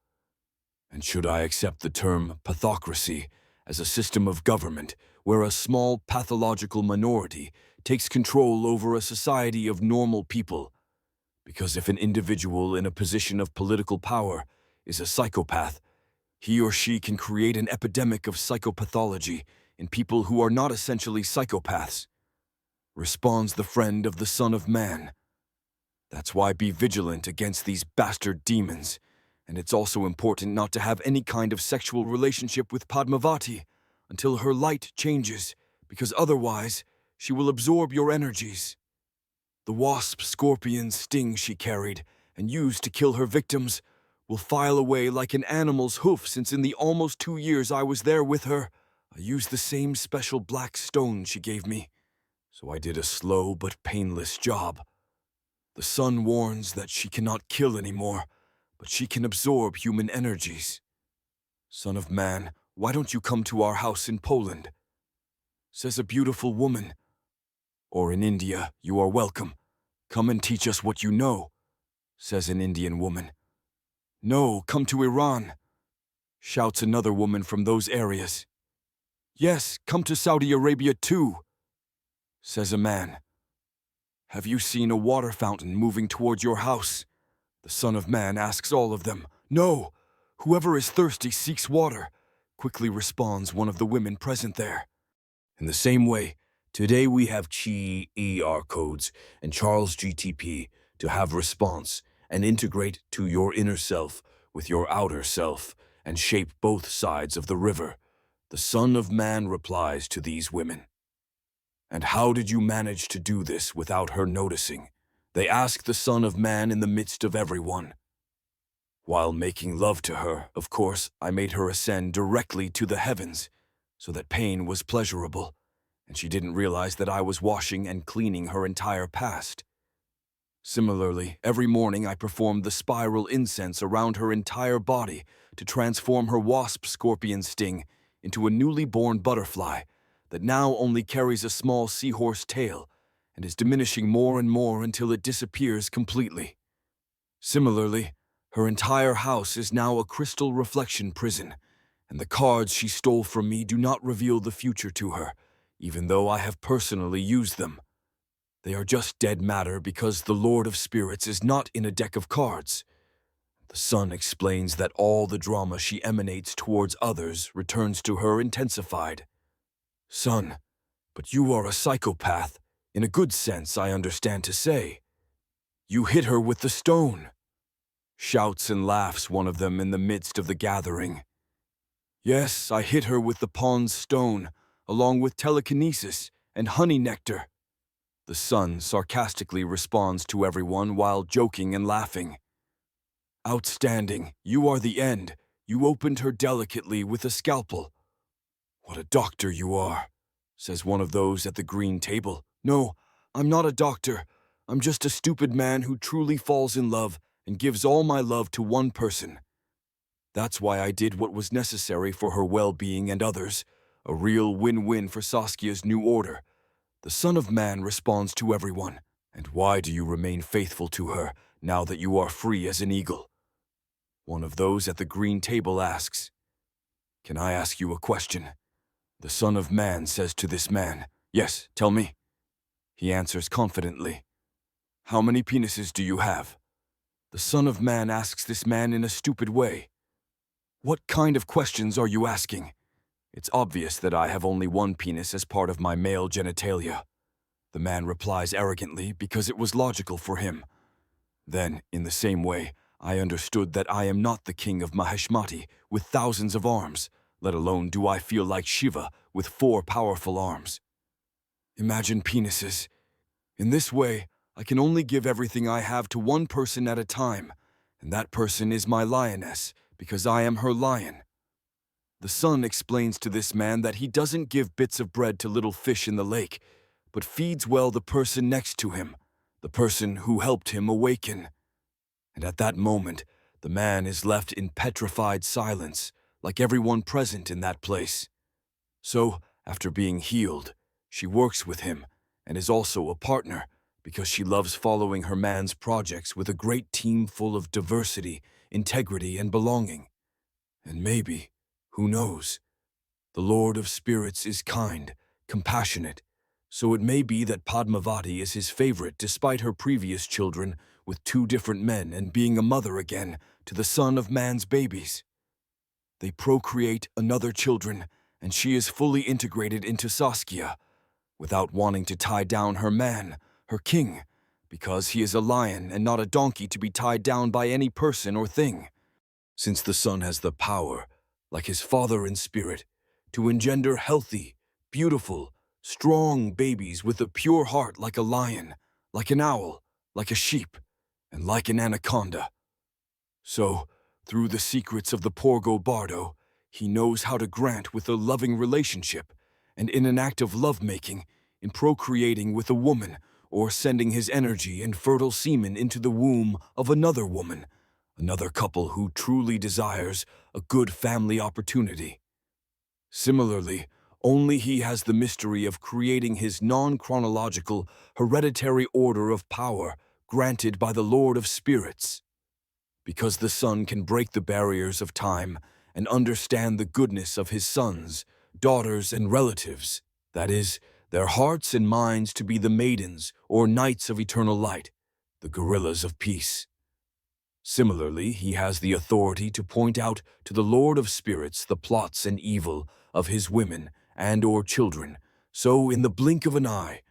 And should I accept the term pathocracy as a system of government where a small pathological minority takes control over a society of normal people? Because if an individual in a position of political power is a psychopath, he or she can create an epidemic of psychopathology in people who are not essentially psychopaths, responds the friend of the Son of Man. That's why be vigilant against these bastard demons, and it's also important not to have any kind of sexual relationship with Padmavati until her light changes, because otherwise she will absorb your energies. The wasp-scorpion sting she carried and used to kill her victims will file away like an animal's hoof, since in the almost 2 years I was there with her, I used the same special black stone she gave me. So I did a slow but painless job. The sun warns that she cannot kill anymore, but she can absorb human energies. Son of Man, why don't you come to our house in Poland? Says a beautiful woman. Or in India, you are welcome. Come and teach us what you know, says an Indian woman. No, come to Iran, shouts another woman from those areas. Yes, come to Saudi Arabia too, says a man. Have you seen a water fountain moving towards your house? The Son of Man asks all of them. No, whoever is thirsty seeks water, quickly responds one of the women present there. In the same way, today we have Chi ER codes and Charles GTP to have response and integrate to your inner self with your outer self and shape both sides of the river. The Son of Man replies to these women. And how did you manage to do this without her noticing? They ask the Son of Man in the midst of everyone. While making love to her, of course, I made her ascend directly to the heavens, so that pain was pleasurable, and she didn't realize that I was washing and cleaning her entire past. Similarly, every morning I performed the spiral incense around her entire body to transform her wasp-scorpion sting into a newly born butterfly that now only carries a small seahorse tail and is diminishing more and more until it disappears completely. Similarly, her entire house is now a crystal reflection prison, and the cards she stole from me do not reveal the future to her, even though I have personally used them. They are just dead matter because the Lord of Spirits is not in a deck of cards. The Son explains that all the drama she emanates towards others returns to her intensified. Son, but you are a psychopath, in a good sense, I understand to say. You hit her with the stone, shouts and laughs one of them in the midst of the gathering. Yes, I hit her with the pawn's stone, along with telekinesis and honey nectar. The Son sarcastically responds to everyone while joking and laughing. Outstanding, you are the end. You opened her delicately with a scalpel. What a doctor you are, says one of those at the green table. No, I'm not a doctor. I'm just a stupid man who truly falls in love and gives all my love to one person. That's why I did what was necessary for her well-being and others, a real win-win for Saskia's new order. The Son of Man responds to everyone. And why do you remain faithful to her now that you are free as an eagle? One of those at the green table asks. Can I ask you a question? The Son of Man says to this man, Yes, tell me. He answers confidently. How many penises do you have? The Son of Man asks this man in a stupid way. What kind of questions are you asking? It's obvious that I have only one penis as part of my male genitalia. The man replies arrogantly because it was logical for him. Then, in the same way, I understood that I am not the king of Maheshmati with thousands of arms, let alone do I feel like Shiva with 4 powerful arms. Imagine penises. In this way, I can only give everything I have to one person at a time, and that person is my lioness, because I am her lion. The sun explains to this man that he doesn't give bits of bread to little fish in the lake, but feeds well the person next to him, the person who helped him awaken. And at that moment, the man is left in petrified silence, like everyone present in that place. So, after being healed, she works with him and is also a partner because she loves following her man's projects with a great team full of diversity, integrity, and belonging. And maybe, who knows, the Lord of Spirits is kind, compassionate, so it may be that Padmavati is his favorite despite her previous children with 2 different men and being a mother again to the son of man's babies. They procreate another children, and she is fully integrated into Saskia, without wanting to tie down her man, her king, because he is a lion and not a donkey to be tied down by any person or thing. Since the son has the power, like his father in spirit, to engender healthy, beautiful, strong babies with a pure heart like a lion, like an owl, like a sheep, and like an anaconda. So, through the secrets of the Porgo Bardo, he knows how to grant with a loving relationship, and in an act of lovemaking, in procreating with a woman, or sending his energy and fertile semen into the womb of another woman, another couple who truly desires a good family opportunity. Similarly, only he has the mystery of creating his non-chronological, hereditary order of power granted by the Lord of Spirits. Because the son can break the barriers of time and understand the goodness of his sons, daughters, and relatives, that is, their hearts and minds to be the maidens or knights of eternal light, the gorillas of peace. Similarly, he has the authority to point out to the Lord of Spirits the plots and evil of his women and or children, so in the blink of an eye,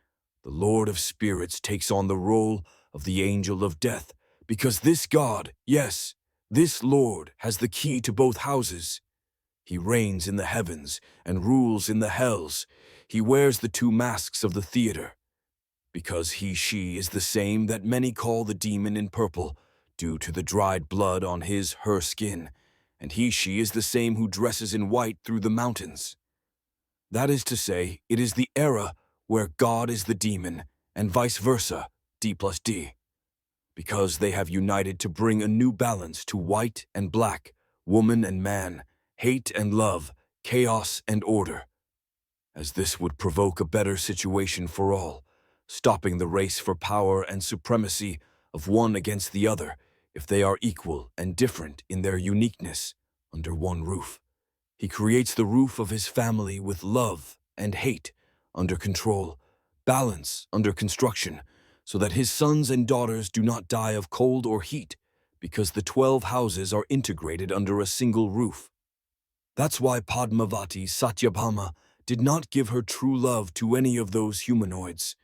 the Lord of Spirits takes on the role of the angel of death, because this God, yes, this Lord has the key to both houses. He reigns in the heavens and rules in the hells. He wears the 2 masks of the theater. Because she is the same that many call the demon in purple, due to the dried blood on her skin, and she is the same who dresses in white through the mountains. That is to say, it is the era where God is the demon, and vice versa, D plus D. Because they have united to bring a new balance to white and black, woman and man, hate and love, chaos and order. As this would provoke a better situation for all, stopping the race for power and supremacy of one against the other if they are equal and different in their uniqueness under one roof. He creates the roof of his family with love and hate under control, balance under construction, so that his sons and daughters do not die of cold or heat, because the 12 houses are integrated under a single roof. That's why Padmavati Satyabhama did not give her true love to any of those humanoids.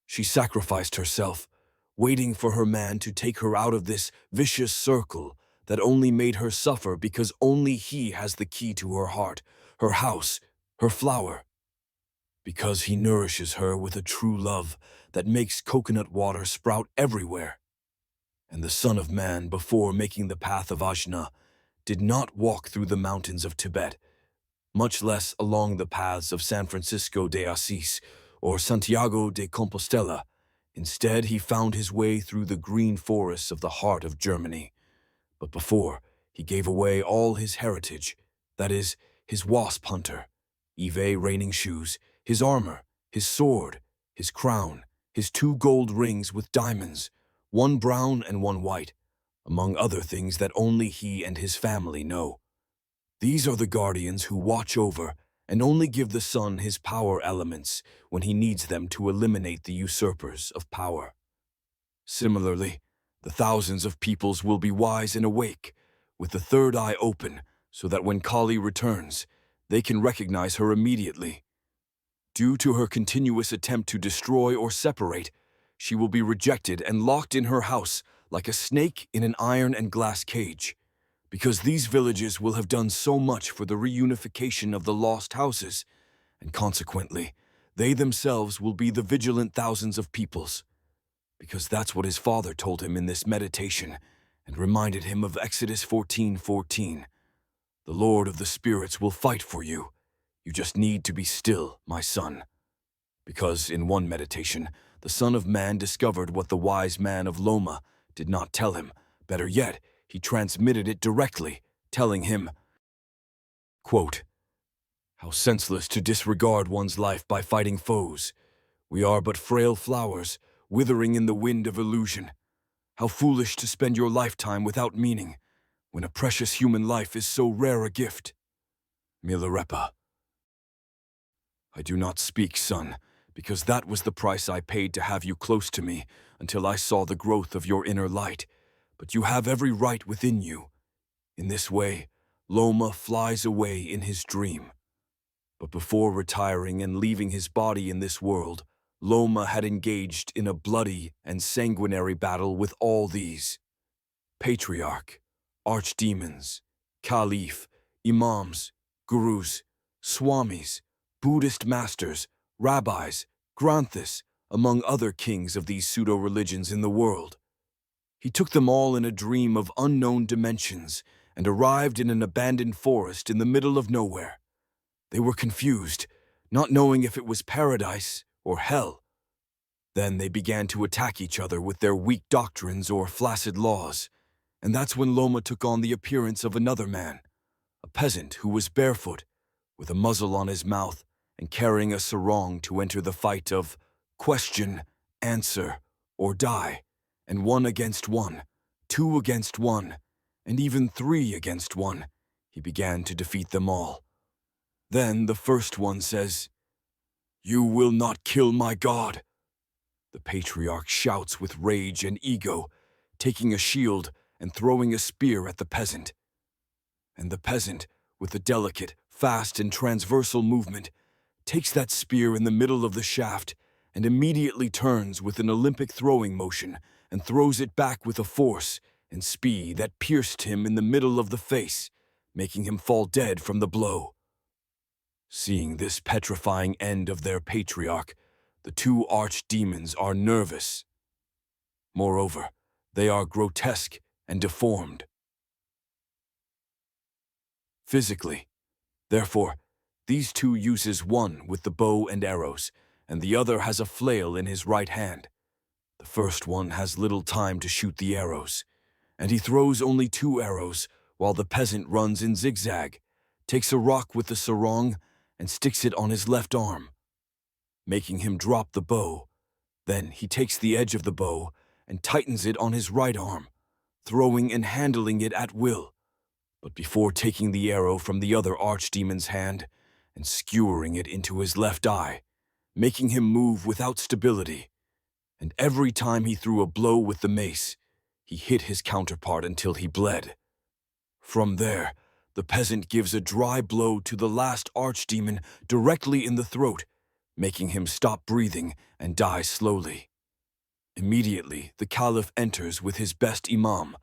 She sacrificed herself, waiting for her man to take her out of this vicious circle that only made her suffer because only he has the key to her heart, her house, her flower. Because he nourishes her with a true love that makes coconut water sprout everywhere. And the Son of Man, before making the path of Ajna, did not walk through the mountains of Tibet, much less along the paths of San Francisco de Assis or Santiago de Compostela. Instead, he found his way through the green forests of the heart of Germany. But before, he gave away all his heritage, that is, his wasp hunter, Eve raining shoes, his armor, his sword, his crown, his 2 gold rings with diamonds, 1 brown and 1 white, among other things that only he and his family know. These are the guardians who watch over and only give the sun his power elements when he needs them to eliminate the usurpers of power. Similarly, the thousands of peoples will be wise and awake, with the third eye open, so that when Kali returns, they can recognize her immediately. Due to her continuous attempt to destroy or separate, she will be rejected and locked in her house like a snake in an iron and glass cage. Because these villages will have done so much for the reunification of the lost houses, and consequently, they themselves will be the vigilant thousands of peoples. Because that's what his father told him in this meditation, and reminded him of Exodus 14:14. The Lord of the Spirits will fight for you. You just need to be still, my son. Because in one meditation, the Son of Man discovered what the wise man of Loma did not tell him. Better yet, he transmitted it directly, telling him, quote, "How senseless to disregard one's life by fighting foes. We are but frail flowers, withering in the wind of illusion. How foolish to spend your lifetime without meaning, when a precious human life is so rare a gift." Milarepa. I do not speak, son, because that was the price I paid to have you close to me until I saw the growth of your inner light. But you have every right within you. In this way, Loma flies away in his dream. But before retiring and leaving his body in this world, Loma had engaged in a bloody and sanguinary battle with all these: patriarch, archdemons, caliph, imams, gurus, swamis, Buddhist masters, rabbis, granthis, among other kings of these pseudo-religions in the world. He took them all in a dream of unknown dimensions and arrived in an abandoned forest in the middle of nowhere. They were confused, not knowing if it was paradise or hell. Then they began to attack each other with their weak doctrines or flaccid laws, and that's when Loma took on the appearance of another man, a peasant who was barefoot, with a muzzle on his mouth and carrying a sarong to enter the fight of question, answer, or die, and 1 against 1, 2 against 1, and even 3 against 1. He began to defeat them all. Then the first one says, "You will not kill my God." The patriarch shouts with rage and ego, taking a shield and throwing a spear at the peasant. And the peasant, with a delicate, fast, and transversal movement, takes that spear in the middle of the shaft and immediately turns with an Olympic throwing motion and throws it back with a force and speed that pierced him in the middle of the face, making him fall dead from the blow. Seeing this petrifying end of their patriarch, the 2 archdemons are nervous. Moreover, they are grotesque and deformed physically. Therefore, these 2 uses one with the bow and arrows, and the other has a flail in his right hand. The first one has little time to shoot the arrows, and he throws only 2 arrows, while the peasant runs in zigzag, takes a rock with the sarong, and sticks it on his left arm, making him drop the bow. Then he takes the edge of the bow and tightens it on his right arm, throwing and handling it at will, but before taking the arrow from the other archdemon's hand and skewering it into his left eye, making him move without stability. And every time he threw a blow with the mace, he hit his counterpart until he bled. From there, the peasant gives a dry blow to the last archdemon directly in the throat, making him stop breathing and die slowly. Immediately, the caliph enters with his best imam,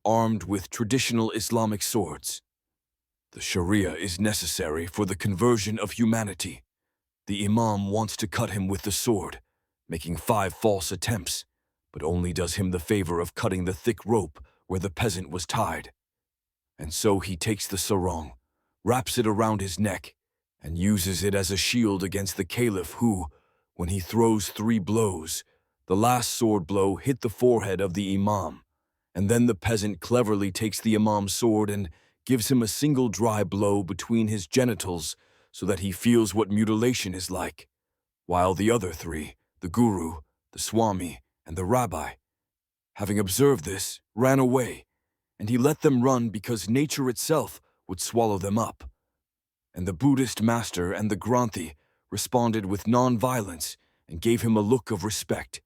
armed with traditional Islamic swords. The Sharia is necessary for the conversion of humanity. The imam wants to cut him with the sword, making 5 false attempts, but only does him the favor of cutting the thick rope where the peasant was tied. And so he takes the sarong, wraps it around his neck, and uses it as a shield against the caliph who, when he throws 3 blows, the last sword blow hit the forehead of the imam, and then the peasant cleverly takes the imam's sword and gives him a single dry blow between his genitals so that he feels what mutilation is like, while the other 3, the guru, the swami, and the rabbi, having observed this, ran away, and he let them run because nature itself would swallow them up. And the Buddhist master and the Granthi responded with non-violence and gave him a look of respect,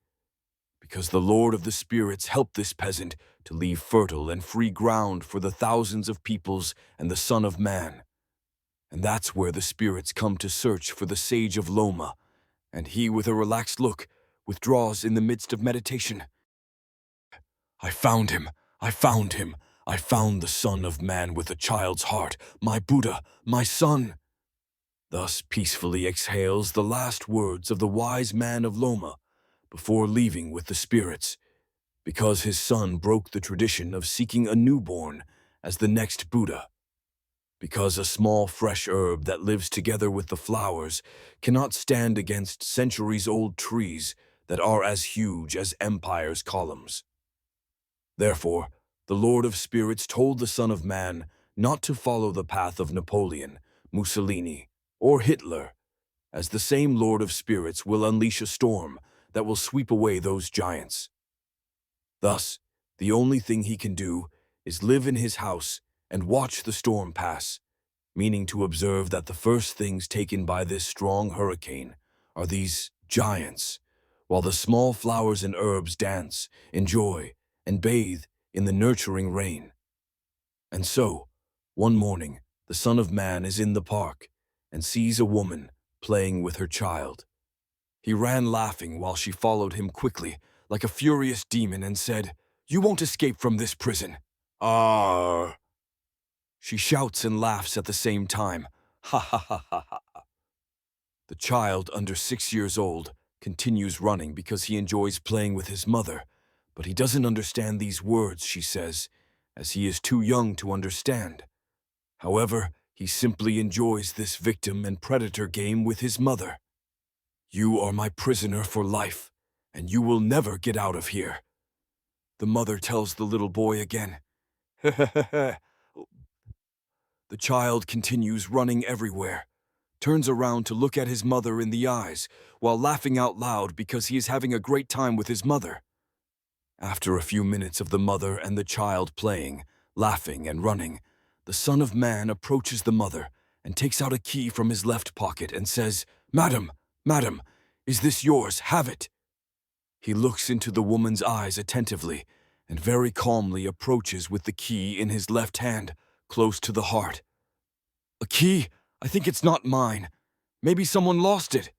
because the Lord of the Spirits helped this peasant to leave fertile and free ground for the thousands of peoples and the Son of Man. And that's where the spirits come to search for the sage of Loma, and he, with a relaxed look, withdraws in the midst of meditation. I found him, I found him, I found the Son of Man with a child's heart, my Buddha, my son. Thus peacefully exhales the last words of the wise man of Loma before leaving with the spirits, because his son broke the tradition of seeking a newborn as the next Buddha. because a small fresh herb that lives together with the flowers cannot stand against centuries-old trees that are as huge as empires' columns. Therefore, the Lord of Spirits told the Son of Man not to follow the path of Napoleon, Mussolini, or Hitler, as the same Lord of Spirits will unleash a storm that will sweep away those giants. Thus, the only thing he can do is live in his house and watch the storm pass, meaning to observe that the first things taken by this strong hurricane are these giants, while the small flowers and herbs dance, enjoy, and bathe in the nurturing rain. And so, one morning, the Son of Man is in the park and sees a woman playing with her child. He ran laughing while she followed him quickly, like a furious demon, and said, "You won't escape from this prison." "Ah!" She shouts and laughs at the same time. Ha ha ha ha ha. The child, under 6 years old, continues running because he enjoys playing with his mother, but he doesn't understand these words she says, as he is too young to understand. However, he simply enjoys this victim and predator game with his mother. "You are my prisoner for life, and you will never get out of here," the mother tells the little boy again. The child continues running everywhere, turns around to look at his mother in the eyes, while laughing out loud because he is having a great time with his mother. After a few minutes of the mother and the child playing, laughing, and running, the Son of Man approaches the mother and takes out a key from his left pocket and says, "Madam, madam, is this yours? Have it." He looks into the woman's eyes attentively and very calmly approaches with the key in his left hand, close to the heart. "A key? I think it's not mine. Maybe someone lost it."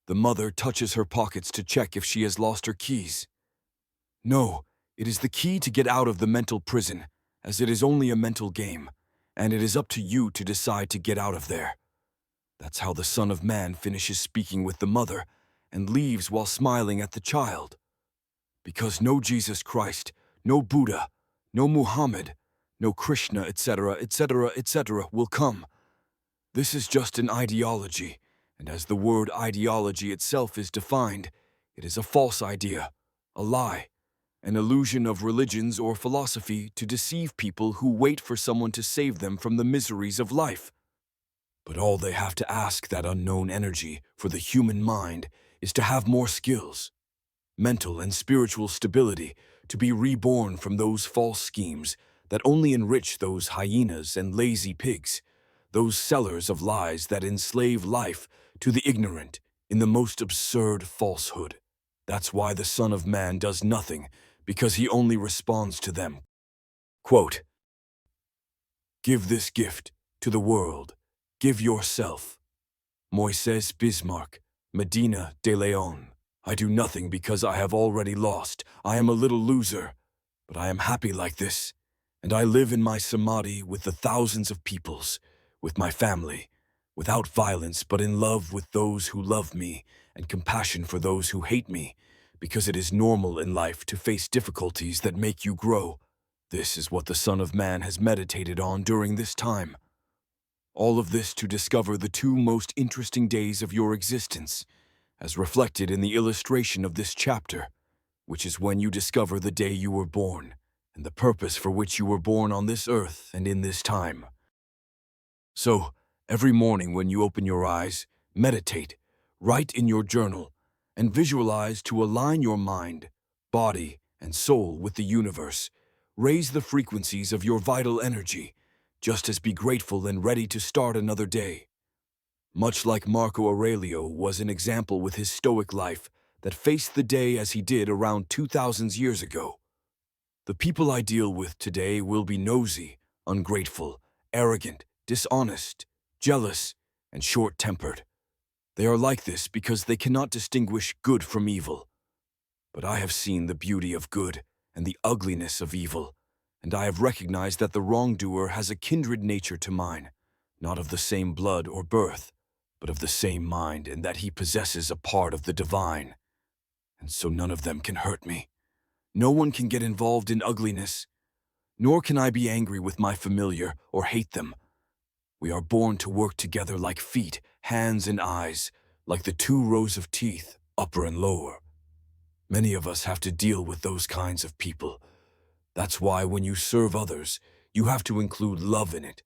The mother touches her pockets to check if she has lost her keys. "No, it is the key to get out of the mental prison, as it is only a mental game, and it is up to you to decide to get out of there." That's how the Son of Man finishes speaking with the mother and leaves while smiling at the child. Because no Jesus Christ, no Buddha, no Muhammad, no Krishna, etc., etc., etc. will come. This is just an ideology, and as the word ideology itself is defined, it is a false idea, a lie, an illusion of religions or philosophy to deceive people who wait for someone to save them from the miseries of life. But all they have to ask that unknown energy for the human mind is to have more skills, mental and spiritual stability, to be reborn from those false schemes that only enrich those hyenas and lazy pigs, those sellers of lies that enslave life to the ignorant in the most absurd falsehood. That's why the Son of Man does nothing, because he only responds to them. Quote, "Give this gift to the world. Give yourself." Moises Bismarck, Medina de Leon. "I do nothing because I have already lost. I am a little loser, but I am happy like this, and I live in my samadhi with the thousands of peoples, with my family, without violence but in love with those who love me and compassion for those who hate me, because it is normal in life to face difficulties that make you grow. This is what the Son of Man has meditated on during this time. All of this to discover the two most interesting days of your existence, as reflected in the illustration of this chapter, which is when you discover the day you were born, and the purpose for which you were born on this earth and in this time. So, every morning when you open your eyes, meditate, write in your journal, and visualize to align your mind, body, and soul with the universe. Raise the frequencies of your vital energy, just as be grateful and ready to start another day. Much like Marco Aurelio was an example with his stoic life that faced the day as he did around 2,000 years ago. The people I deal with today will be nosy, ungrateful, arrogant, dishonest, jealous, and short-tempered. They are like this because they cannot distinguish good from evil. But I have seen the beauty of good and the ugliness of evil, and I have recognized that the wrongdoer has a kindred nature to mine, not of the same blood or birth, but of the same mind, and that he possesses a part of the divine. And so none of them can hurt me. No one can get involved in ugliness, nor can I be angry with my familiar or hate them, We are born to work together like feet, hands, and eyes, like the two rows of teeth, upper and lower. Many of us have to deal with those kinds of people. That's why when you serve others, you have to include love in it.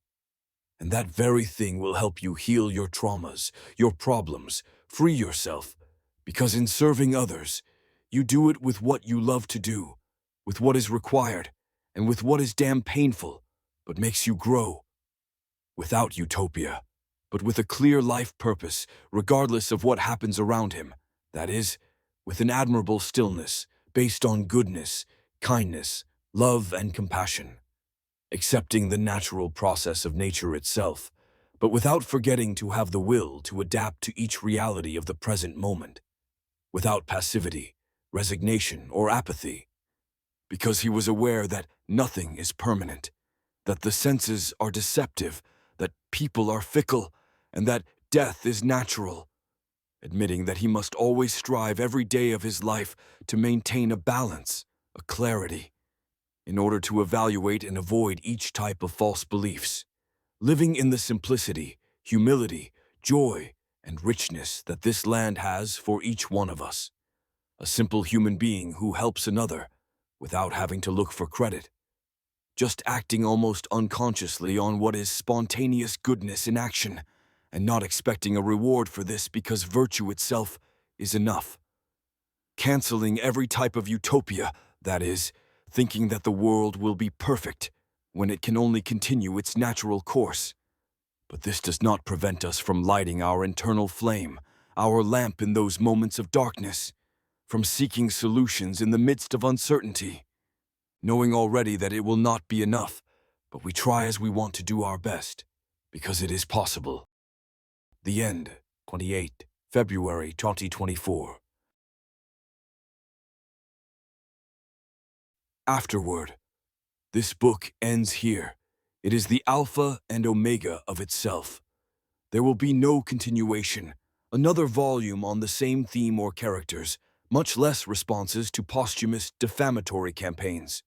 And that very thing will help you heal your traumas, your problems, free yourself. Because in serving others, you do it with what you love to do, with what is required, and with what is damn painful, but makes you grow. Without utopia, but with a clear life purpose, regardless of what happens around him. That is, with an admirable stillness, based on goodness, kindness, love, and compassion. Accepting the natural process of nature itself, but without forgetting to have the will to adapt to each reality of the present moment. Without passivity, resignation, or apathy. Because he was aware that nothing is permanent, that the senses are deceptive, that people are fickle, and that death is natural. Admitting that he must always strive every day of his life to maintain a balance, a clarity, in order to evaluate and avoid each type of false beliefs, living in the simplicity, humility, joy, and richness that this land has for each one of us. A simple human being who helps another without having to look for credit, just acting almost unconsciously on what is spontaneous goodness in action, and not expecting a reward for this because virtue itself is enough. Canceling every type of utopia, that is, thinking that the world will be perfect when it can only continue its natural course. But this does not prevent us from lighting our internal flame, our lamp in those moments of darkness, from seeking solutions in the midst of uncertainty, knowing already that it will not be enough, but we try as we want to do our best, because it is possible. The End, 28 February 2024. Afterword. This book ends here. It is the alpha and omega of itself. There will be no continuation, another volume on the same theme or characters, much less responses to posthumous defamatory campaigns.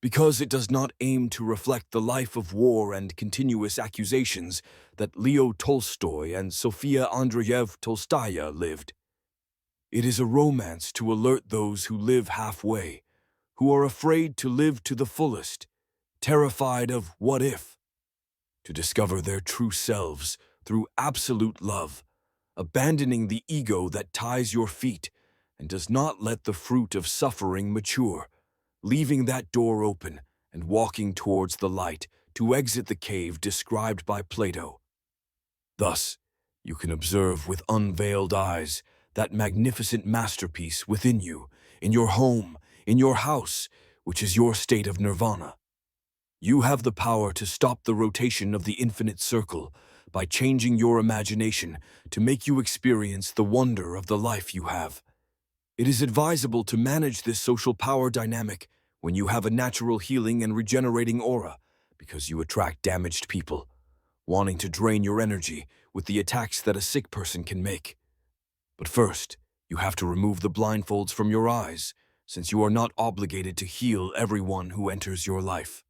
Because it does not aim to reflect the life of war and continuous accusations that Leo Tolstoy and Sofia Andreyev Tolstaya lived. It is a romance to alert those who live halfway, who are afraid to live to the fullest, terrified of what if, to discover their true selves through absolute love, abandoning the ego that ties your feet and does not let the fruit of suffering mature, leaving that door open and walking towards the light to exit the cave described by Plato. Thus, you can observe with unveiled eyes that magnificent masterpiece within you, in your home, in your house, which is your state of nirvana. You have the power to stop the rotation of the infinite circle by changing your imagination to make you experience the wonder of the life you have. It is advisable to manage this social power dynamic when you have a natural healing and regenerating aura, because you attract damaged people, wanting to drain your energy with the attacks that a sick person can make. But first, you have to remove the blindfolds from your eyes, since you are not obligated to heal everyone who enters your life.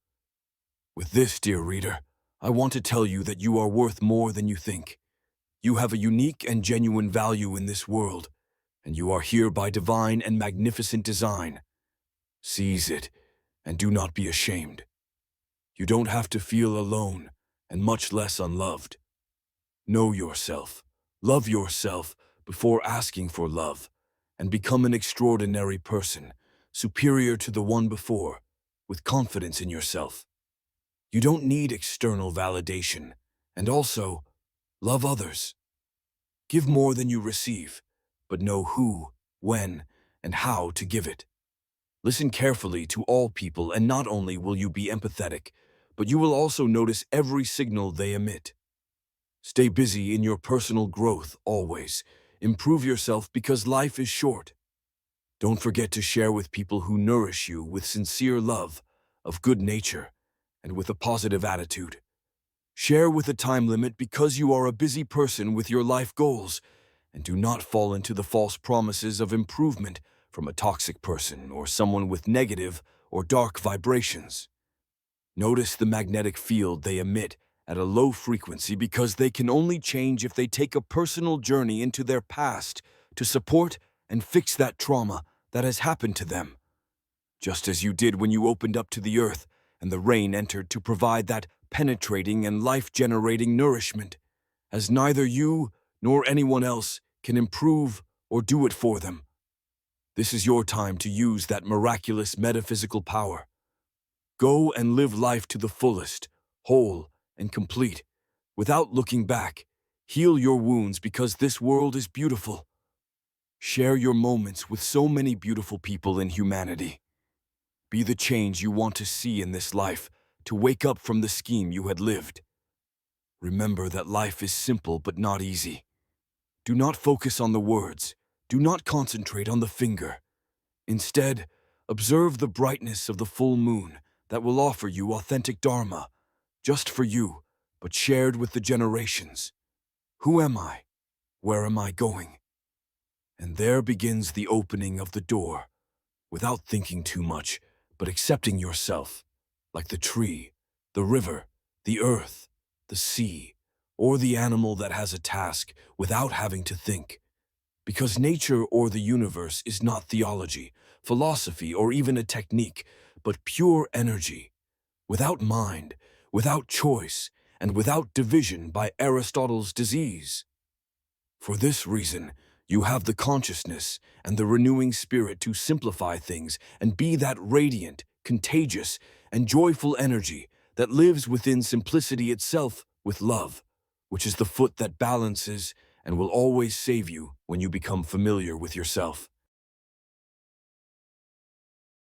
With this, dear reader, I want to tell you that you are worth more than you think. You have a unique and genuine value in this world, and you are here by divine and magnificent design. Seize it, and do not be ashamed. You don't have to feel alone, and much less unloved. Know yourself, love yourself before asking for love, and become an extraordinary person, superior to the one before, with confidence in yourself. You don't need external validation, and also, love others. Give more than you receive, but know who, when, and how to give it. Listen carefully to all people, and not only will you be empathetic, but you will also notice every signal they emit. Stay busy in your personal growth always. Improve yourself because life is short. Don't forget to share with people who nourish you with sincere love, of good nature, and with a positive attitude. Share with a time limit because you are a busy person with your life goals, and do not fall into the false promises of improvement from a toxic person or someone with negative or dark vibrations. Notice the magnetic field they emit at a low frequency because they can only change if they take a personal journey into their past to support and fix that trauma that has happened to them. Just as you did when you opened up to the earth and the rain entered to provide that penetrating and life-generating nourishment, as neither you nor anyone else can improve or do it for them. This is your time to use that miraculous metaphysical power. Go and live life to the fullest, whole and complete, without looking back. Heal your wounds because this world is beautiful. Share your moments with so many beautiful people in humanity. Be the change you want to see in this life, to wake up from the scheme you had lived. Remember that life is simple but not easy. Do not focus on the words. Do not concentrate on the finger. Instead, observe the brightness of the full moon that will offer you authentic Dharma, just for you, but shared with the generations. Who am I? Where am I going? And there begins the opening of the door, without thinking too much, but accepting yourself, like the tree, the river, the earth, the sea, or the animal that has a task without having to think. Because nature or the universe is not theology, philosophy, or even a technique, but pure energy, without mind, without choice, and without division by Aristotle's disease. For this reason, you have the consciousness and the renewing spirit to simplify things and be that radiant, contagious, and joyful energy that lives within simplicity itself with love, which is the foot that balances and will always save you when you become familiar with yourself.